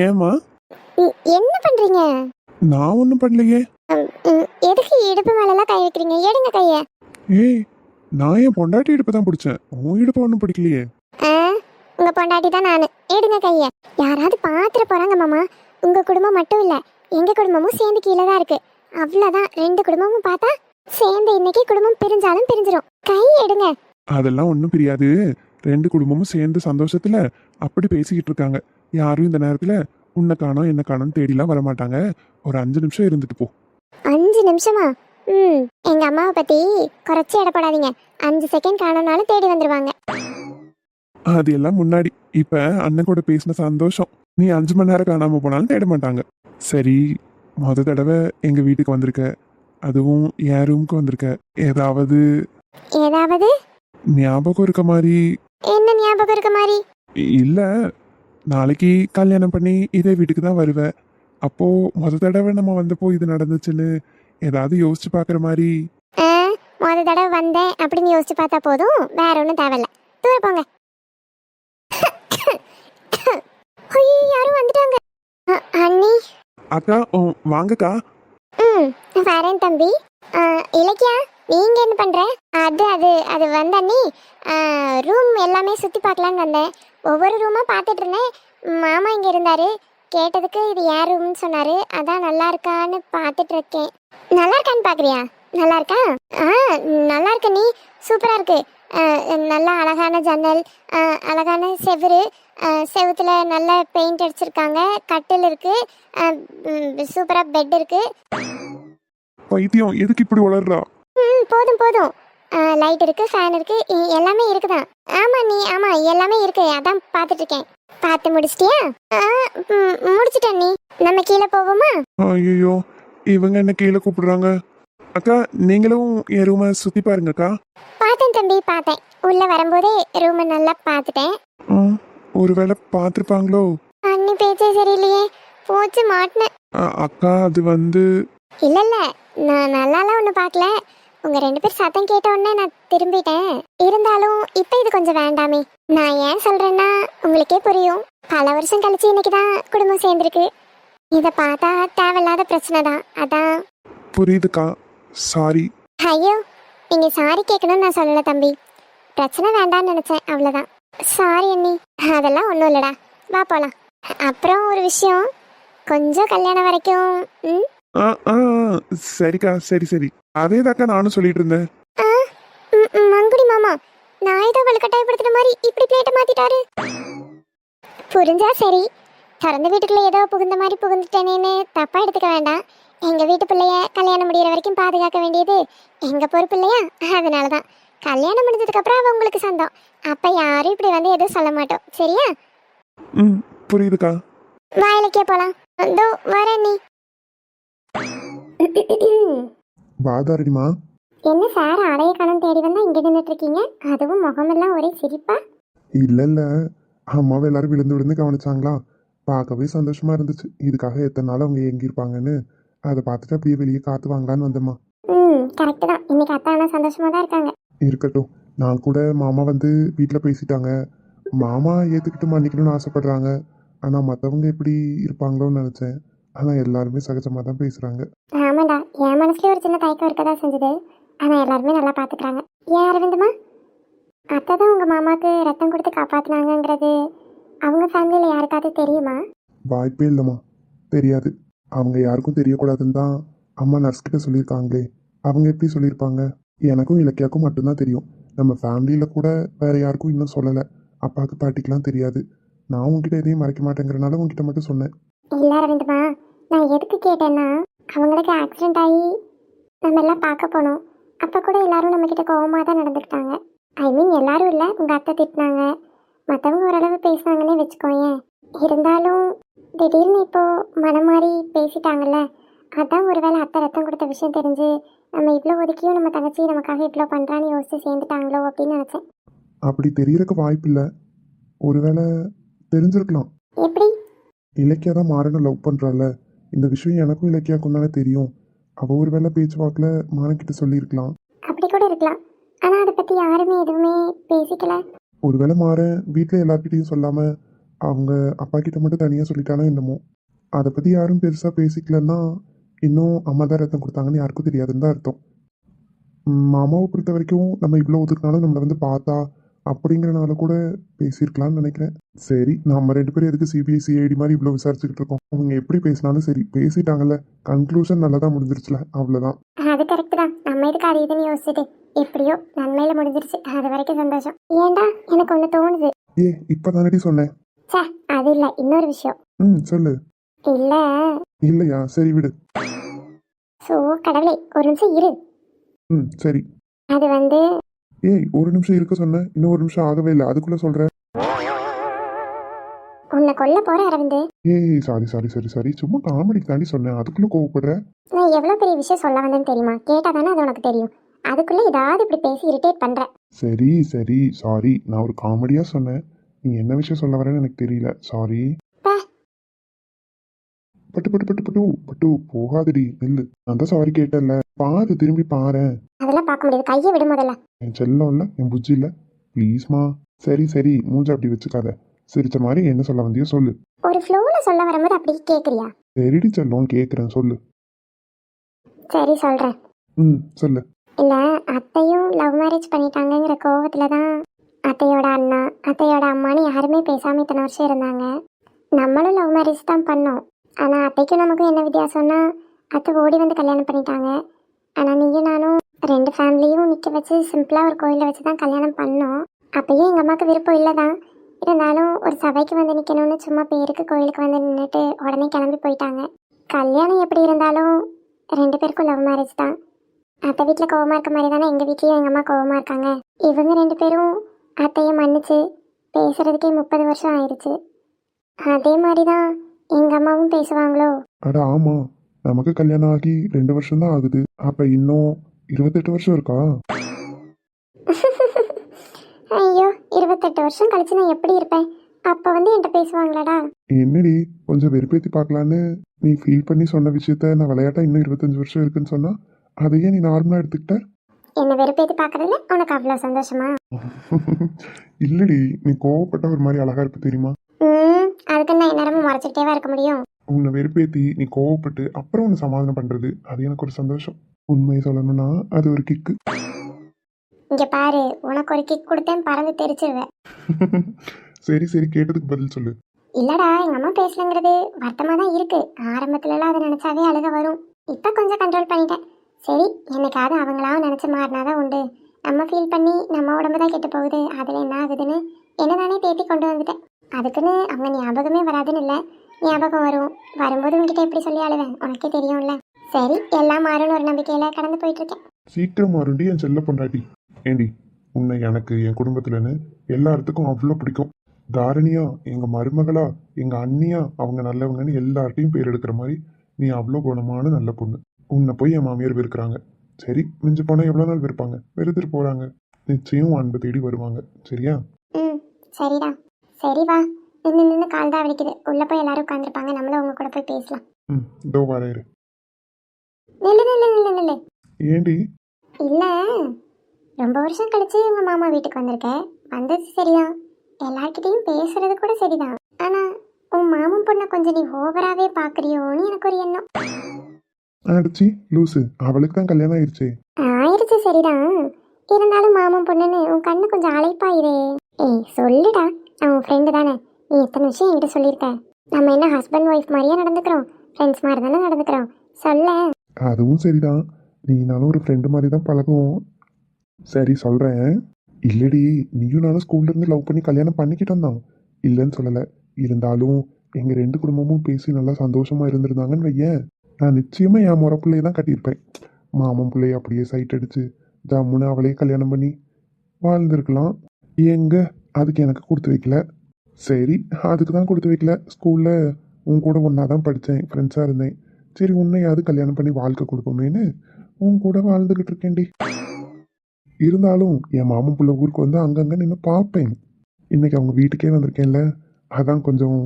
ஏமா என்ன பண்றீங்க? நான் ஒன்றும் பண்ணலையே. எதுக்கு இடுப்பு மேலெல்லாம் கை வைக்கிறீங்க? எடுங்க கைய. ஏய், நான் என் பொண்டாட்டி இடுப்பு தான் பிடிச்சேன், உன் இடுப்பு ஒன்றும் பிடிக்கலையே. உங்க பொண்டாட்டி தான் நானு. எடுங்க கைய. யாராவது பாத்துற போறாங்க மாமா. உங்க குடும்பம் மட்டும் இல்ல, எங்க குடும்பமும் சேர்ந்து கீழே தான் இருக்கு. அவ்வளவுதான், 2 குடும்பமும் பார்த்தா சேர்ந்து இன்னைக்கு குடும்பம் பிரிஞ்சாலும் பிரிஞ்சிரும். கை எடுங்க. அதெல்லாம் ஒன்றும் பிரியாது. 2 குடும்பமும் சேர்ந்து சந்தோஷத்துல அப்படி பேசிக்கிட்டு இருக்காங்க. யாரும் இந்த நேரத்துல உன்னை காணோம் என்ன காணோம்னு தேடிலாம் வரமாட்டாங்க. ஒரு 5 நிமிஷம் இருந்துட்டு போ. 5 நிமிஷமா? எங்க அம்மாவை பத்தி குறைச்சி எடை போடாதீங்க. 5 செகண்ட் காணோம்னாலும் தேடி வந்துருவாங்க. அது எல்லாம் முன்னாடி. இப்ப அண்ணன் கூட பேசின சந்தோஷம். நீ 5 மணி நேரம் காணாம போனாலும் தேட மாட்டாங்க. சரி, முத தடவை எங்க வீட்டுக்கு வந்திருக்க, அதுவும் என் ரூமுக்கு வந்திருக்க. ஏதாவது ஞாபகம் இருக்க மாதிரி? என்ன ஞாபகம் இருக்க மாதிரி? இல்ல, நாளைக்கு கல்யாணம் பண்ணி இதே வீட்டுக்கு தான் வருவ. அப்போ முத தடவை நம்ம வந்தப்போ இது நடந்துச்சுன்னு ஏதாவது யோசிச்சு பாக்குற மாதிரி? முத தடவை வந்தேன் அப்படின்னு யோசிச்சு பார்த்தா போதும், வேற ஒன்றும் தேவையில்ல. தூர போங்க. ஐயோ, யாரும் வந்துட்டாங்க. அண்ணி. அக்கா, வாங்கக்கா. வரேன் தம்பி. இலக்கியா, நீங்க என்ன பண்ற? அது அது அது வந்து அண்ணி, ரூம் எல்லாமே சுத்தி பார்க்கலான்னு வந்தேன். ஒவ்வொரு ரூமா பார்த்துட்டு இருந்தேன். மாமா இங்க இருந்தாரு, கேட்டதுக்கு இது ஏன் ரூம்னு சொன்னாரு. அதான் நல்லா இருக்கான்னு பார்த்துட்டு இருக்கேன். நல்லா இருக்கான்னு பாக்குறியா? நல்லா இருக்கா? நல்லா இருக்கு நீ. சூப்பரா இருக்கு. நல்லா அழகான ஜன்னல், அழகான செவுரு, செவுத்துல நல்ல பெயிண்ட் அடிச்சிருக்காங்க, கட்டில் இருக்கு, சூப்பரா பெட் இருக்கு. பைத்தியம் எதுக்கு இப்படி வளர்றா? போதும் போதும். லைட் இருக்கு, ஃபேன் இருக்கு, எல்லாமே இருக்குதான். ஆமா எல்லாமே இருக்கு, அதான் பார்த்துட்டு இருக்கேன். பார்த்து முடிச்சிட்டியா? முடிச்சிட்டேன் நீ. நம்ம கீழே போவோமா? ஐயோ இவங்க என்ன கீழே கூப்பிடுறாங்க. அக்கா நீங்களும் என் ரூமை சுத்தி பாருங்கக்கா. பார்த்தேன் தம்பி, பார்த்தேன். உள்ள வரும்போதே ரூமை நல்லா பார்த்துட்டேன். ஒருவேளை பார்த்துருப்பாங்களோ? அண்ணி பேச்சே சரியில்லையே, போச்சு மாட்டினேன். அக்கா அது வந்து இல்ல நான் நல்லாலாம் ஒன்றும் பார்க்கல. உங்க 2 பேர் சத்தம் கேட்ட உடனே நான் திரும்பிட்டேன். இருந்தாலும் இப்போ இது கொஞ்சம் வேண்டாமே. நான் ஏன் சொல்றேன்னா உங்களுக்கே புரியும். பல வருஷம் கழிச்சு இன்னைக்கு தான் குடும்பம் சேர்ந்துருக்கு. இதை பார்த்தா தேவையில்லாத பிரச்சனை தான், அதான். புரியுதுக்கா, சாரி. ஐயோ, நீங்க சாரி கேட்கணும்னு நான் சொல்லல தம்பி. பிரச்சனை வேண்டாம்னு நினைச்சேன், அவ்வளோதான். சாரி அண்ணி, அதெல்லாம் ஒன்றும் இல்லடா. வா போலாம். அப்புறம் ஒரு விஷயம், கொஞ்சம் கல்யாணம் வரைக்கும் சரிக்கா, சரி அதேதாக்கா நானும் சொல்லிட்டு இருந்தேன். மங்குடி மாமா, நான் ஏதோ வலுக்கட்டாயப்படுத்துற மாதிரி இப்படி பிளேட்டை மாத்திட்டாரு. புரிஞ்சா சரி. திறந்த வீட்டுக்குள்ள ஏதோ புகுந்த மாதிரி புகுந்துட்டேனேன்னு தப்பா எடுத்துக்க வேண்டாம். எங்க வீட்டு பிள்ளைய கல்யாணம் முடிகிற வரைக்கும் பாதுகாக்க வேண்டியது எங்க பொறுப்பு இல்லையா? அதனாலதான் கல்யாணம் முடிஞ்சதுக்கு அப்புறம் அவ உங்களுக்கு சொந்தம். அப்ப யாரும் இப்படி வந்து எதுவும் சொல்ல மாட்டோம், சரியா? புரியுதுக்கா. வாயிலக்கே போலாம். இதோ வரேன் நீ. வாதாரடிமா. என்ன சார், ஆடைய காலம் தேடி வந்தா இங்க நின்றுட்டு இருக்கீங்க? அதுவும் முகமெல்லாம் ஒரே சிரிப்பா. இல்ல அம்மாவை எல்லாரும் விழுந்து கவனிச்சாங்களா, பார்க்கவே சந்தோஷமா இருந்துச்சு. இதுக்காக எத்தனை நாள் அவங்க எங்கிருப்பாங்கன்னு அதை பார்த்துட்டு அப்படியே வெளியே காத்து வாங்கலான்னு வந்தம்மா. கரெக்ட் தான். இன்னைக்கு அத்தா அண்ணா சந்தோஷமா தான் இருக்காங்க. இருக்கட்டும். நான் கூட மாமா வந்து வீட்டில் பேசிட்டாங்க. மாமா ஏற்றுக்கிட்டு மன்னிக்கணும்னு ஆசைப்படுறாங்க. ஆனால் மற்றவங்க எப்படி இருப்பாங்களோன்னு நினச்சேன். ஆனால் எல்லாருமே சகஜமாக தான் பேசுகிறாங்க. ஆமாண்டா, என் மனசுலயே ஒரு சின்ன தயக்கம் இருக்கதான் செஞ்சது. ஆனா எல்லாருமே நல்லா பாத்துக்கிறாங்க. ஏன் அரவிந்தமா, அத்தை தான் உங்க மாமாக்கு ரத்தம் கொடுத்து காப்பாத்தினாங்கிறது அவங்க ஃபேமிலியில யாருக்காவது தெரியுமா? வாய்ப்பே இல்லைம்மா, தெரியாது. அவங்க யாருக்கும் தெரியக்கூடாதுன்னு தான் அம்மா நர்ஸ்கிட்ட சொல்லியிருக்காங்களே. அவங்க எப்படி சொல்லியிருப்பாங்க? எனக்கும் இலக்கியாக்கும் மட்டும்தான் தெரியும். நம்ம ஃபேமிலியில் கூட வேற யாருக்கும் இன்னும் சொல்லலை. அப்பாவுக்கு பாட்டிக்கெலாம் தெரியாது. நான் உங்ககிட்ட எதையும் மறைக்க மாட்டேங்கிறனால உங்ககிட்ட மட்டும் சொன்னேன். இல்ல அரவிந்தமா, நான் எதுக்கு கேட்டேன்னா, அவங்களுக்கு ஆக்சிடென்ட் ஆகி நம்ம எல்லாம் பார்க்க போனோம். அப்போ கூட எல்லாரும் நம்மக்கிட்ட கோவமாக தான் நடந்துக்கிட்டாங்க. ஐ மீன் எல்லாரும் இல்லை, உங்கள் அத்தை திட்டினாங்க, மற்றவங்க ஓரளவு பேசினாங்கன்னே வச்சுக்கோயேன். இருந்தாலும் திடீர்னு இப்போ மனம் மாறி பேசிட்டாங்கல்ல, அதான் ஒருவேளை அத்தை ரத்தம் கொடுத்த விஷயம் தெரிஞ்சு நம்ம இவ்வளோ ஒதுக்கியும் நம்ம தங்கச்சி நமக்காக இவ்வளோ பண்ணுறான்னு யோசிச்சு சேர்ந்துட்டாங்களோ அப்படின்னு நினச்சேன். அப்படி தெரியறதுக்கு வாய்ப்பு இல்லை. ஒருவேளை தெரிஞ்சிருக்கலாம். எப்படி? இலக்கியா தான் மாறணும் லவ் பண்ணுறாள். இந்த விஷயம் எனக்கும் இலக்கியாக்கும் தானே தெரியும். அவள் ஒரு வேளை பேச்சுவாக்கில் மாறன்கிட்ட சொல்லியிருக்கலாம். அப்படி கூட இருக்கலாம். ஆனால் அதை பற்றி யாருமே எதுவுமே பேசிக்கல. ஒருவேளை மாறன் வீட்டில் எல்லார்கிட்டையும் சொல்லாமல் அவங்க அப்பா கிட்ட மட்டும் தனியாக சொல்லிட்டானோ என்னமோ. அதை பற்றி யாரும் பெருசாக பேசிக்கலன்னா இன்னும் அம்மா தான் ரத்தம் கொடுத்தாங்கன்னு யாருக்கும் தெரியாதுன்னு தான் அர்த்தம். மாமாவை பொறுத்த வரைக்கும் நம்ம இவ்வளோ ஒதுக்குனாலும் நம்மளை வந்து பார்த்தா அப்படிங்கிறனால கூட பேசியிருக்கலாம்னு நினைக்கிறேன். சரி, நம்ம 2 பேரும் எதுக்கு சிபிஐ மாதிரி இவ்வளோ விசாரிச்சுக்கிட்டு இருக்கோம்? அவங்க எப்படி பேசினாலும் சரி, பேசிட்டாங்கல்ல, கன்க்ளூஷன் நல்லா தான் முடிஞ்சிருச்சுல, அவ்வளோதான். அது கரெக்ட் தான். நம்ம எதுக்கு அது இதுன்னு யோசிச்சுட்டு, எப்படியோ நன்மையில முடிஞ்சிருச்சு, அது வரைக்கும் சந்தோஷம். ஏண்டா, எனக்கு ஒன்று தோணுது. இப்பதானடி சொன்னேன். சே, அது இல்லை, இன்னொரு விஷயம். சொல்லு. இல்ல இல்லையா? சரி விடு. சோ கடவுளே, ஒரு நிமிஷம் இரு. சரி. அது வந்து ஒரு நிமிஷம் இருக்க சொன்னேன், இன்னும் ஒரு நிமிஷம் ஆகவே இல்லை, அதுக்குள்ள சொல்றேன். உன்னை கொல்ல போற அரவிந்து. சாரி, சும்மா காமெடிக்கு தாண்டி சொன்னேன், அதுக்குள்ள கோவப்படுற. நான் எவ்வளவு பெரிய விஷயம் சொல்ல வந்தேன்னு தெரியுமா? கேட்டா தானே அது உனக்கு தெரியும். அதுக்குள்ள ஏதாவது இப்படி பேசி இரிட்டேட் பண்ற. சரி சாரி, நான் ஒரு காமெடியா சொன்னேன். நீ என்ன விஷயம் சொல்ல வரேன்னு எனக்கு தெரியல, சாரி. பட்டு போகாதடி, நில்லு. நான் தான் சாரி கேட்டேன்ல, பாரு, திரும்பி பாரு. அதெல்லாம் பார்க்க முடியாது, கையை விடு முதல்ல. என் செல்லம் இல்ல, என் புஜ்ஜி இல்ல, ப்ளீஸ்மா. சரி மூஞ்ச அப்படி வச்சுக்காத. சிரிச்ச மாதிரி என்ன சொல்ல வந்தியோ சொல்லு. ஒரு ஃப்ளோல சொல்ல வரும்போது அப்படி கேக்குறியா? சரிடி செல்லம், கேக்குறேன், சொல்லு. சரி சொல்றேன். சொல்லு. இல்ல, அத்தையும் லவ் மேரேஜ் பண்ணிட்டாங்கிற கோவத்துல தான் அத்தையோட அண்ணா, அத்தையோட அம்மான்னு யாருமே பேசாம இத்தனை வருஷம் இருந்தாங்க. நம்மளும் லவ் மேரேஜ் தான் பண்ணோம். ஆனா அத்தைக்கும் நமக்கும் என்ன வித்தியாசம்னா, அத்தை ஓடி வந்து கல்யாணம் பண்ணிட்டாங்க. ஆனா நீயும் நானும் 2 ஃபேமிலியும் நிக்க வச்சு சிம்பிளா ஒரு கோயில வச்சு தான் கல்யாணம் பண்ணோம். அப்பயும் எங்க அம்மாவுக்கு விருப்பம் இல்லதான். இருந்தாலும் ஒரு சபைக்கு வந்து நிற்கணும்னு சும்மா பேருக்கு கோயிலுக்கு வந்து நின்றுட்டு உடனே கிளம்பி போயிட்டாங்க. கல்யாணம் எப்படி இருந்தாலும் 2 பேருக்கும் லவ் மேரேஜ் தான். அத்தை வீட்டில் கோவமாக இருக்க மாதிரி தானே எங்கள் வீட்லேயும் எங்கள் அம்மா கோவமாக இருக்காங்க. இவங்க 2 பேரும் அத்தையை மன்னிச்சு பேசுறதுக்கே 30 வருஷம் ஆயிடுச்சு. அதே மாதிரி தான் எங்கள் அம்மாவும் பேசுவாங்களோ? அட ஆமா, நமக்கு கல்யாணம் ஆகி 2 வருஷம் தான் ஆகுது. அப்ப இன்னும் 28 வருஷம் இருக்கா? ஐயோ, 28 வருஷம் கழிச்சு நான் எப்படி இருப்பேன்? அப்போ வந்து என்கிட்ட பேசுவாங்களாடா? என்னடி கொஞ்சம் வெறுப்பேத்தி பார்க்கலான்னு நீ ஃபீல் பண்ணி சொன்ன விஷயத்த நான் விளையாட்டா இன்னும் 25 வருஷம் இருக்குன்னு சொன்னா அதையே நீ நார்மலா எடுத்துக்கிட்ட. என்னை வெறுப்பேற்றி பார்க்கறதுல உனக்கு அவ்வளோ சந்தோஷமா? இல்லடி, நீ கோவப்பட்ட ஒரு மாதிரி அழகா இருக்கு தெரியுமா? அதுக்கு நான் நேரமும் மறைச்சிக்கிட்டேவா இருக்க முடியும்? உன்னை வெறுப்பேத்தி நீ கோவப்பட்டு அப்புறம் உன்னை சமாதானம் பண்றது அது எனக்கு ஒரு சந்தோஷம். உண்மையை சொல்லணும்னா அது ஒரு கிக்கு. இங்க பாரு, உனக்கு ஒரு கிக் கொடுத்தேன் பறந்து தெரிச்சிருவேன். சரி சரி, கேட்டதுக்கு பதில் சொல்லு. இல்லடா, எங்க அம்மா பேசலங்கிறது வருத்தமா தான் இருக்கு. ஆரம்பத்துலலாம் அதை நினைச்சாவே அழுக வரும். இப்ப கொஞ்சம் கண்ட்ரோல் பண்ணிட்டேன். சரி, என்னைக்காவது அவங்களாவும் நினைச்சு மாறினாதான் உண்டு. நம்ம ஃபீல் பண்ணி நம்ம உடம்பு தான் கெட்டு போகுது, அதுல என்ன ஆகுதுன்னு என்னதானே தேத்தி கொண்டு வந்துட்டேன். அதுக்குன்னு அவங்க ஞாபகமே வராதுன்னு இல்லை, ஞாபகம் வரும். வரும்போது உங்ககிட்ட எப்படி சொல்லி அழுவேன் உனக்கே தெரியும்ல. சரி, எல்லாம் மாறும்னு ஒரு நம்பிக்கையில கடந்து போயிட்டு இருக்கேன். சீக்கிரம் மாறுண்டி என் செல்ல பொண்டாட்டி. ஏண்டி, உன்னை எனக்கு என் குடும்பத்துலன்னு எல்லாத்துக்கும் அவ்வளோ பிடிக்கும். தாரணியா, எங்க மருமகளா, எங்க அண்ணியா, அவங்க நல்லவங்கன்னு எல்லார்ட்டையும் பேர் எடுக்கிற மாதிரி நீ அவ்வளோ குணமான நல்ல பொண்ணு. உன்னை போய் என் மாமியார் வெறுக்கிறாங்க. சரி, மிஞ்சு போனால் எவ்வளோ நாள் வெறுப்பாங்க? வெறுத்துட்டு போகிறாங்க. நிச்சயம் அன்பு தேடி வருவாங்க. சரியா? சரிடா. சரி வா, நின்று நின்று கால் தான் வலிக்குது. உள்ள போய் எல்லாரும் உட்காந்துருப்பாங்க, நம்மளும் அவங்க கூட போய் பேசலாம். இதோ வரேன். நில்லு நில்லு நில்லு நில்லு. ஏண்டி? இல்ல, ரொம்ப வருஷம் கழிச்சு உங்க மாமா வீட்டுக்கு வந்திருக்க. வந்தது சரிதான், எல்லார்கிட்டையும் பேசுறது கூட சரிதான். ஆனா உன் மாமன் பொண்ணை கொஞ்சம் நீ ஓவராவே பாக்குறியோன்னு எனக்கு ஒரு எண்ணம். அடிச்சி லூசு, அவளுக்கு தான் கல்யாணம் ஆயிடுச்சு. ஆயிடுச்சு சரிதான், இருந்தாலும் மாமன் பொண்ணுன்னு உன் கண்ணு கொஞ்சம் அழைப்பாயிரே. ஏய் சொல்லுடா, நான் உன் ஃப்ரெண்டு தானே. நீ எத்தனை விஷயம் என்கிட்ட சொல்லியிருக்க. நம்ம என்ன ஹஸ்பண்ட் ஒய்ஃப் மாதிரியே நடந்துக்கிறோம், ஃப்ரெண்ட்ஸ் மாதிரி தானே நடந்துக்கிறோம். சொல்ல. அதுவும் சரிதான், நீ நானும் ஒரு ஃப்ரெண்டு மாதிரி தான் பழகுவோம். சரி சொல்கிறேன். இல்லடி, நீயும் நானும் ஸ்கூல்லேருந்து லவ் பண்ணி கல்யாணம் பண்ணிக்கிட்டோம் தான், இல்லைன்னு சொல்லலை. இருந்தாலும் எங்கள் 2 குடும்பமும் பேசி நல்லா சந்தோஷமாக இருந்திருந்தாங்கன்னு வையேன், நான் நிச்சயமாக என் முறை பிள்ளையை தான் கட்டியிருப்பேன். மாமன் பிள்ளையை அப்படியே சைட் அடித்து ஜம்முன்னு அவளையே கல்யாணம் பண்ணி வாழ்ந்துருக்கலாம். எங்க அதுக்கு எனக்கு கொடுத்து வைக்கல. சரி, அதுக்கு தான் கொடுத்து வைக்கல. ஸ்கூலில் உன் கூட ஒன்றா தான் படித்தேன், ஃப்ரெண்ட்ஸாக இருந்தேன். சரி, உன்னையாவது கல்யாணம் பண்ணி வாழ்க்கை கொடுப்போமேன்னு உன் கூட வாழ்ந்துக்கிட்டு இருக்கேன்டி. இருந்தாலும் என் மாமன் பிள்ளை ஊருக்கு வந்து அங்கங்கே நின்று பார்ப்பேன். இன்னைக்கு அவங்க வீட்டுக்கே வந்திருக்கேன்ல, அதான் கொஞ்சம்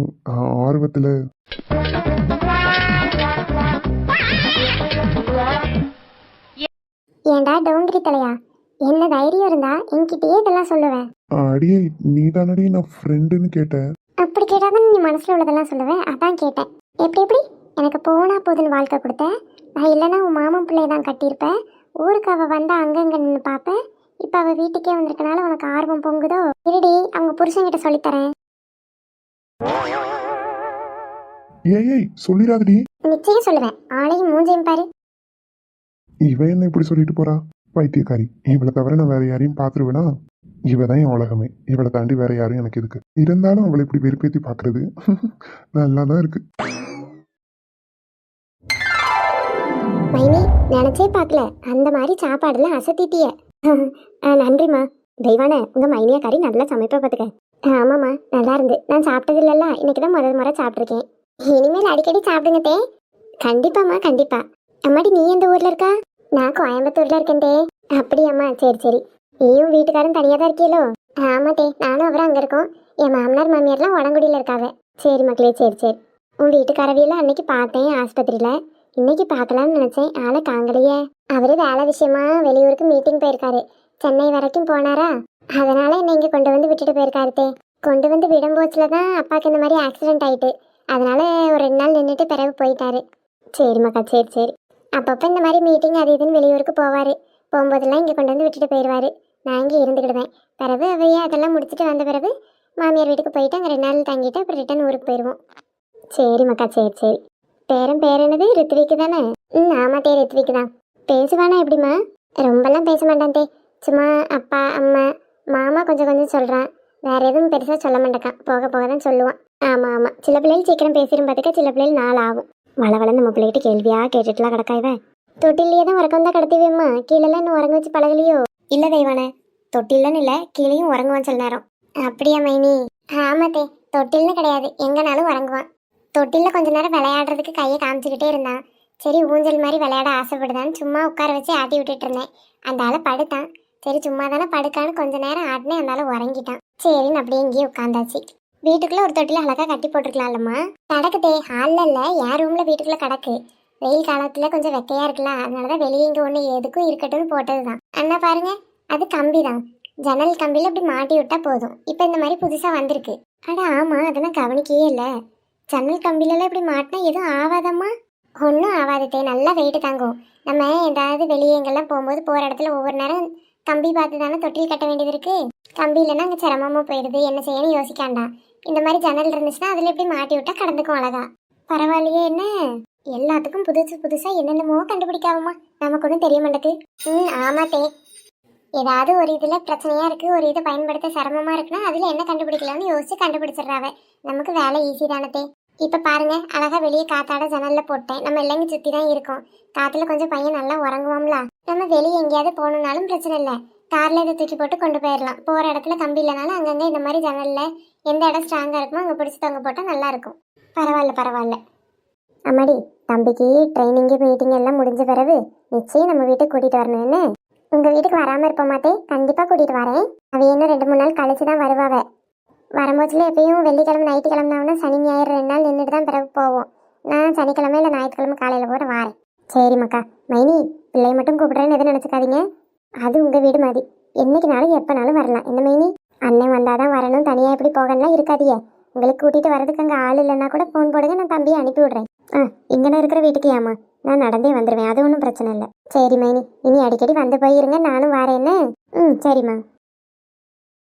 ஆர்வத்தில். ஏண்டா டோங்கிரி தலையா, என்ன தைரியம் இருந்தா என்கிட்டயே இதெல்லாம் சொல்லுவேன். அடியே, நீ தானடி நான் ஃப்ரெண்டுன்னு கேட்டேன். அப்படி கேட்டாதான் நீ மனசுல உள்ளதெல்லாம் சொல்லுவேன், அதான் கேட்டேன். எப்படி எப்படி எனக்கு போனா போதுன்னு வாழ்க்கை கொடுத்த. நான் இல்லைன்னா உன் மாமன் பிள்ளைய தான் கட்டியிருப்பேன். ஊருக்கு அவள் வந்தா அங்கங்க நின்று பார்ப்பேன். இப்போ அவள் வீட்டுக்கே வந்திருக்கனால உனக்கு ஆர்வம் பொங்குதோ? இருடி, அவங்க புருஷன்கிட்ட சொல்லித்தரேன். ஏய் சொல்லிடாதடி. நிச்சயம் சொல்லுவேன், ஆளையும் மூஞ்சையும் பாரு. இவன் என்ன இப்படி சொல்லிட்டு போறா? பைத்தியக்காரி. இவளை தவிர நான் வேற யாரையும் பார்த்துருவேனா? இவ தான் என் உலகமே. இவளை தாண்டி வேற யாரும் எனக்கு இருக்கு. இருந்தாலும் அவளை இப்படி வெறுப்பேத்தி பாக்குறது நல்லா தான் இருக்கு. மைனி, நினைச்சே பார்க்கல, அந்த மாதிரி சாப்பாடுல அசத்திட்டிய. நன்றிம்மா. தெய்வான, உங்க மைனியா கறி நல்லா சமைப்ப பார்த்துக்க. ஆமாம்மா, நல்லா இருந்து. நான் சாப்பிட்டது இல்லைல்ல, இன்னைக்கு தான் முதல் முறை சாப்பிட்ருக்கேன். இனிமேல் அடிக்கடி சாப்பிடுங்க தே. கண்டிப்பாம்மா, கண்டிப்பா. அம்மாடி, நீ எந்த ஊர்ல இருக்கா? நான் கோயம்புத்தூர்ல இருக்கேன் தே. அப்படியாம்மா, சரி சரி. நீயும் வீட்டுக்காரன் தனியாக தான் இருக்கீங்களோ? ஆமா தே, நானும் அவரும் அங்கே இருக்கோம். என் மாமனார் மாமியார்லாம் உடங்குடியில் இருக்காங்க. சரி மக்களே, சரி சரி. உன் வீட்டுக்காரவியெல்லாம் அன்னைக்கு பார்த்தேன் ஆஸ்பத்திரியில். இன்னைக்கு பார்க்கலாம்னு நினச்சேன், ஆளை காங்கலையே. அவரு வேலை விஷயமா வெளியூருக்கு மீட்டிங் போயிருக்காரு. சென்னை வரைக்கும் போனாரா, அதனால என்னை இங்கே கொண்டு வந்து விட்டுட்டு போயிருக்காரு தே. கொண்டு வந்து விடும்போச்சில் தான் அப்பாவுக்கு இந்த மாதிரி ஆக்சிடென்ட் ஆயிட்டு. அதனால ஒரு 2 நாள் நின்றுட்டு பிறகு போயிட்டாரு. சரி மக்கா, சரி சரி. அப்பப்போ இந்த மாதிரி மீட்டிங் அது இதுன்னு வெளியூருக்கு போவார். போகும்போதெல்லாம் இங்கே கொண்டு வந்து விட்டுட்டு போயிடுவார். நான் இங்கே இருந்துக்கிடுவேன். பிறகு அவையே அதெல்லாம் முடிச்சுட்டு வந்த பிறகு மாமியார் வீட்டுக்கு போயிட்டு அங்கே 2 நாள் தங்கிட்டு அப்புறம் ரிட்டன் ஊருக்கு போயிடுவோம். சரி மக்கா, சரி சரி. பேர் என்னது? ரித்விக்கு தானே? ஆமா தே, ரித்விக்கு தான். பேசுவானா எப்படிம்மா? ரொம்பலாம் பேச மாட்டான் தே. சும்மா அப்பா அம்மா மாமா கொஞ்சம் கொஞ்சம் சொல்கிறான். வேற எதுவும் பெருசா சொல்ல மாட்டேக்கான், போக போக தான் சொல்லுவான். ஆமா ஆமா, சில பிள்ளைகள் சீக்கிரம் பேசிடும் பார்த்துக்க, சில பிள்ளைகள் நாள் ஆகும். வளவள நம்ம பிள்ளைகிட்ட கேள்வியா கேட்டுட்டுலாம் கிடக்கா இவ. தொட்டிலேயே தான் உறக்கம் தான் கடத்திவேம்மா, கீழெல்லாம் இன்னும் உறங்க வச்சு பழகலையோ? இல்ல தெய்வானே, தொட்டிலன்னு இல்ல, கீழேயும் உறங்குவான் சில நேரம். அப்படியா மைனி? ஆமாத்தே, தொட்டில்னு கிடையாது, எங்கனாலும் உறங்குவான். தொட்டில கொஞ்ச நேரம் விளையாடுறதுக்கு கையை காமிச்சுக்கிட்டே இருந்தான். சரி ஊஞ்சல் மாதிரி விளையாட ஆசைப்படுதான்னு சும்மா உட்கார வச்சு ஆட்டி விட்டுட்டு இருந்தேன். அந்த ஆளை படுத்தான். சரி சும்மா தானே படுக்கான்னு கொஞ்ச நேரம் ஆட்டினேன், அந்த ஆளை உறங்கிட்டான். சரின்னு அப்படியே இங்கேயே உட்காந்தாச்சு. வீட்டுக்குள்ள ஒரு தொட்டில அழகா கட்டி போட்டுருக்கலாம்லம்மா. கிடக்குதே, ஹாலில் இல்லை, என் ரூம்ல வீட்டுக்குள்ள கிடக்கு. வெயில் காலத்துல கொஞ்சம் வெக்கையா இருக்கலாம், அதனாலதான் வெளியே இங்க ஒண்ணு எதுக்கும் இருக்கட்டும்னு போட்டதுதான். அண்ணா பாருங்க, அது கம்பி தான், ஜன்னல் கம்பியில இப்படி மாட்டி விட்டா போதும். இப்ப இந்த மாதிரி புதுசா வந்திருக்கு. அட ஆமா, அதெல்லாம் கவனிக்கையே இல்ல. ஜன்னல் கம்பிலெல்லாம் இப்படி மாட்டினா எதுவும் ஆகாதம்மா? ஒன்றும் ஆகாததே, நல்லா வெயிட்டு தாங்கும். நம்ம ஏதாவது வெளியே எங்கெல்லாம் போகும்போது போற இடத்துல ஒவ்வொரு நேரம் கம்பி பார்த்து தானே தொட்டில் கட்ட வேண்டியது இருக்கு. கம்பி இல்லைன்னா அங்கே சிரமமா போயிடுது, என்ன செய்யணும் யோசிக்காண்டா. இந்த மாதிரி ஜன்னல் இருந்துச்சுன்னா அதுல எப்படி மாட்டி விட்டா கடந்துக்கும் அழகா. பரவாயில்லையே, என்ன எல்லாத்துக்கும் புதுசு புதுசா என்னென்னமோ கண்டுபிடிக்காமமா, நமக்கு ஒன்றும் தெரிய மாட்டேக்கு. ஆமாத்தே, ஏதாவது ஒரு இதுல பிரச்சனையா இருக்கு, ஒரு இதை பயன்படுத்த சிரமமா இருக்குன்னா அதுல என்ன கண்டுபிடிக்கலாம்னு யோசிச்சு கண்டுபிடிச்சிடுறாவ. நமக்கு வேலை ஈஸி தானத்தே. இப்ப பாருங்க, அழகா வெளியே காத்தாட ஜன்னல்ல போட்டேன். நம்ம எல்லாம் சுத்தி தான் இருக்கோம், காத்துல கொஞ்சம் பையன் நல்லா உறங்குவோம்ல. நம்ம வெளியே எங்கேயாவது போகணும்னாலும் பிரச்சனை இல்லை, கார்ல இதை தூக்கி போட்டு கொண்டு போயிடலாம். போற இடத்துல கம்பி இல்லைனாலும் அங்கங்க இந்த மாதிரி ஜன்னல்ல எந்த இடம் ஸ்ட்ராங்கா இருக்குமோ அங்க பிடிச்சி தொங்க போட்டா நல்லா இருக்கும். பரவாயில்ல பரவாயில்ல. அம்மாடி, தம்பிக்கு ட்ரைனிங்கு மீட்டிங் எல்லாம் முடிஞ்ச பிறகு நிச்சயம் நம்ம வீட்டுக்கு கூட்டிட்டு வரணும். என்ன உங்க வீட்டுக்கு வராம இருப்ப மாட்டே, கண்டிப்பா கூட்டிட்டு வரேன். அவ இன்னும் 2-3 நாள் கழிச்சுதான் வருவாவ. வரும்போதுல எப்பயும் வெள்ளிக்கிழமை நைட்டு கிளம்புனா சனி ஞாயிறு 2 நாள் நின்றுட்டு தான் பிறகு போவோம். நான் சனிக்கிழமை இல்லை ஞாயிற்றுக்கிழமை காலையில போற வாரேன். சரி மக்கா. மைனி, பிள்ளைய மட்டும் கூப்பிடுறேன்னு எதுவும் நினைச்சுக்காதீங்க, அது உங்க வீடு மாதிரி, என்னைக்குனாலும் எப்பனாலும் வரலாம். என்ன மைனி, அண்ணன் வந்தாதான் வரணும், தனியா எப்படி போகலாம் இருக்காதியே. உங்களுக்கு கூட்டிட்டு வரதுக்கு அங்கே ஆள் இல்லைன்னா கூட ஃபோன் போடுங்க, நான் தம்பியை அனுப்பி விடுறேன். இங்கன இருக்கிற வீட்டுக்கு ஏமா, நான் நடந்தே வந்துடுவேன், அது ஒன்றும் பிரச்சனை இல்லை. சரி மைனி, இனி அடிக்கடி வந்து போயிருங்க, நானும் வரேன்னு. சரிம்மா.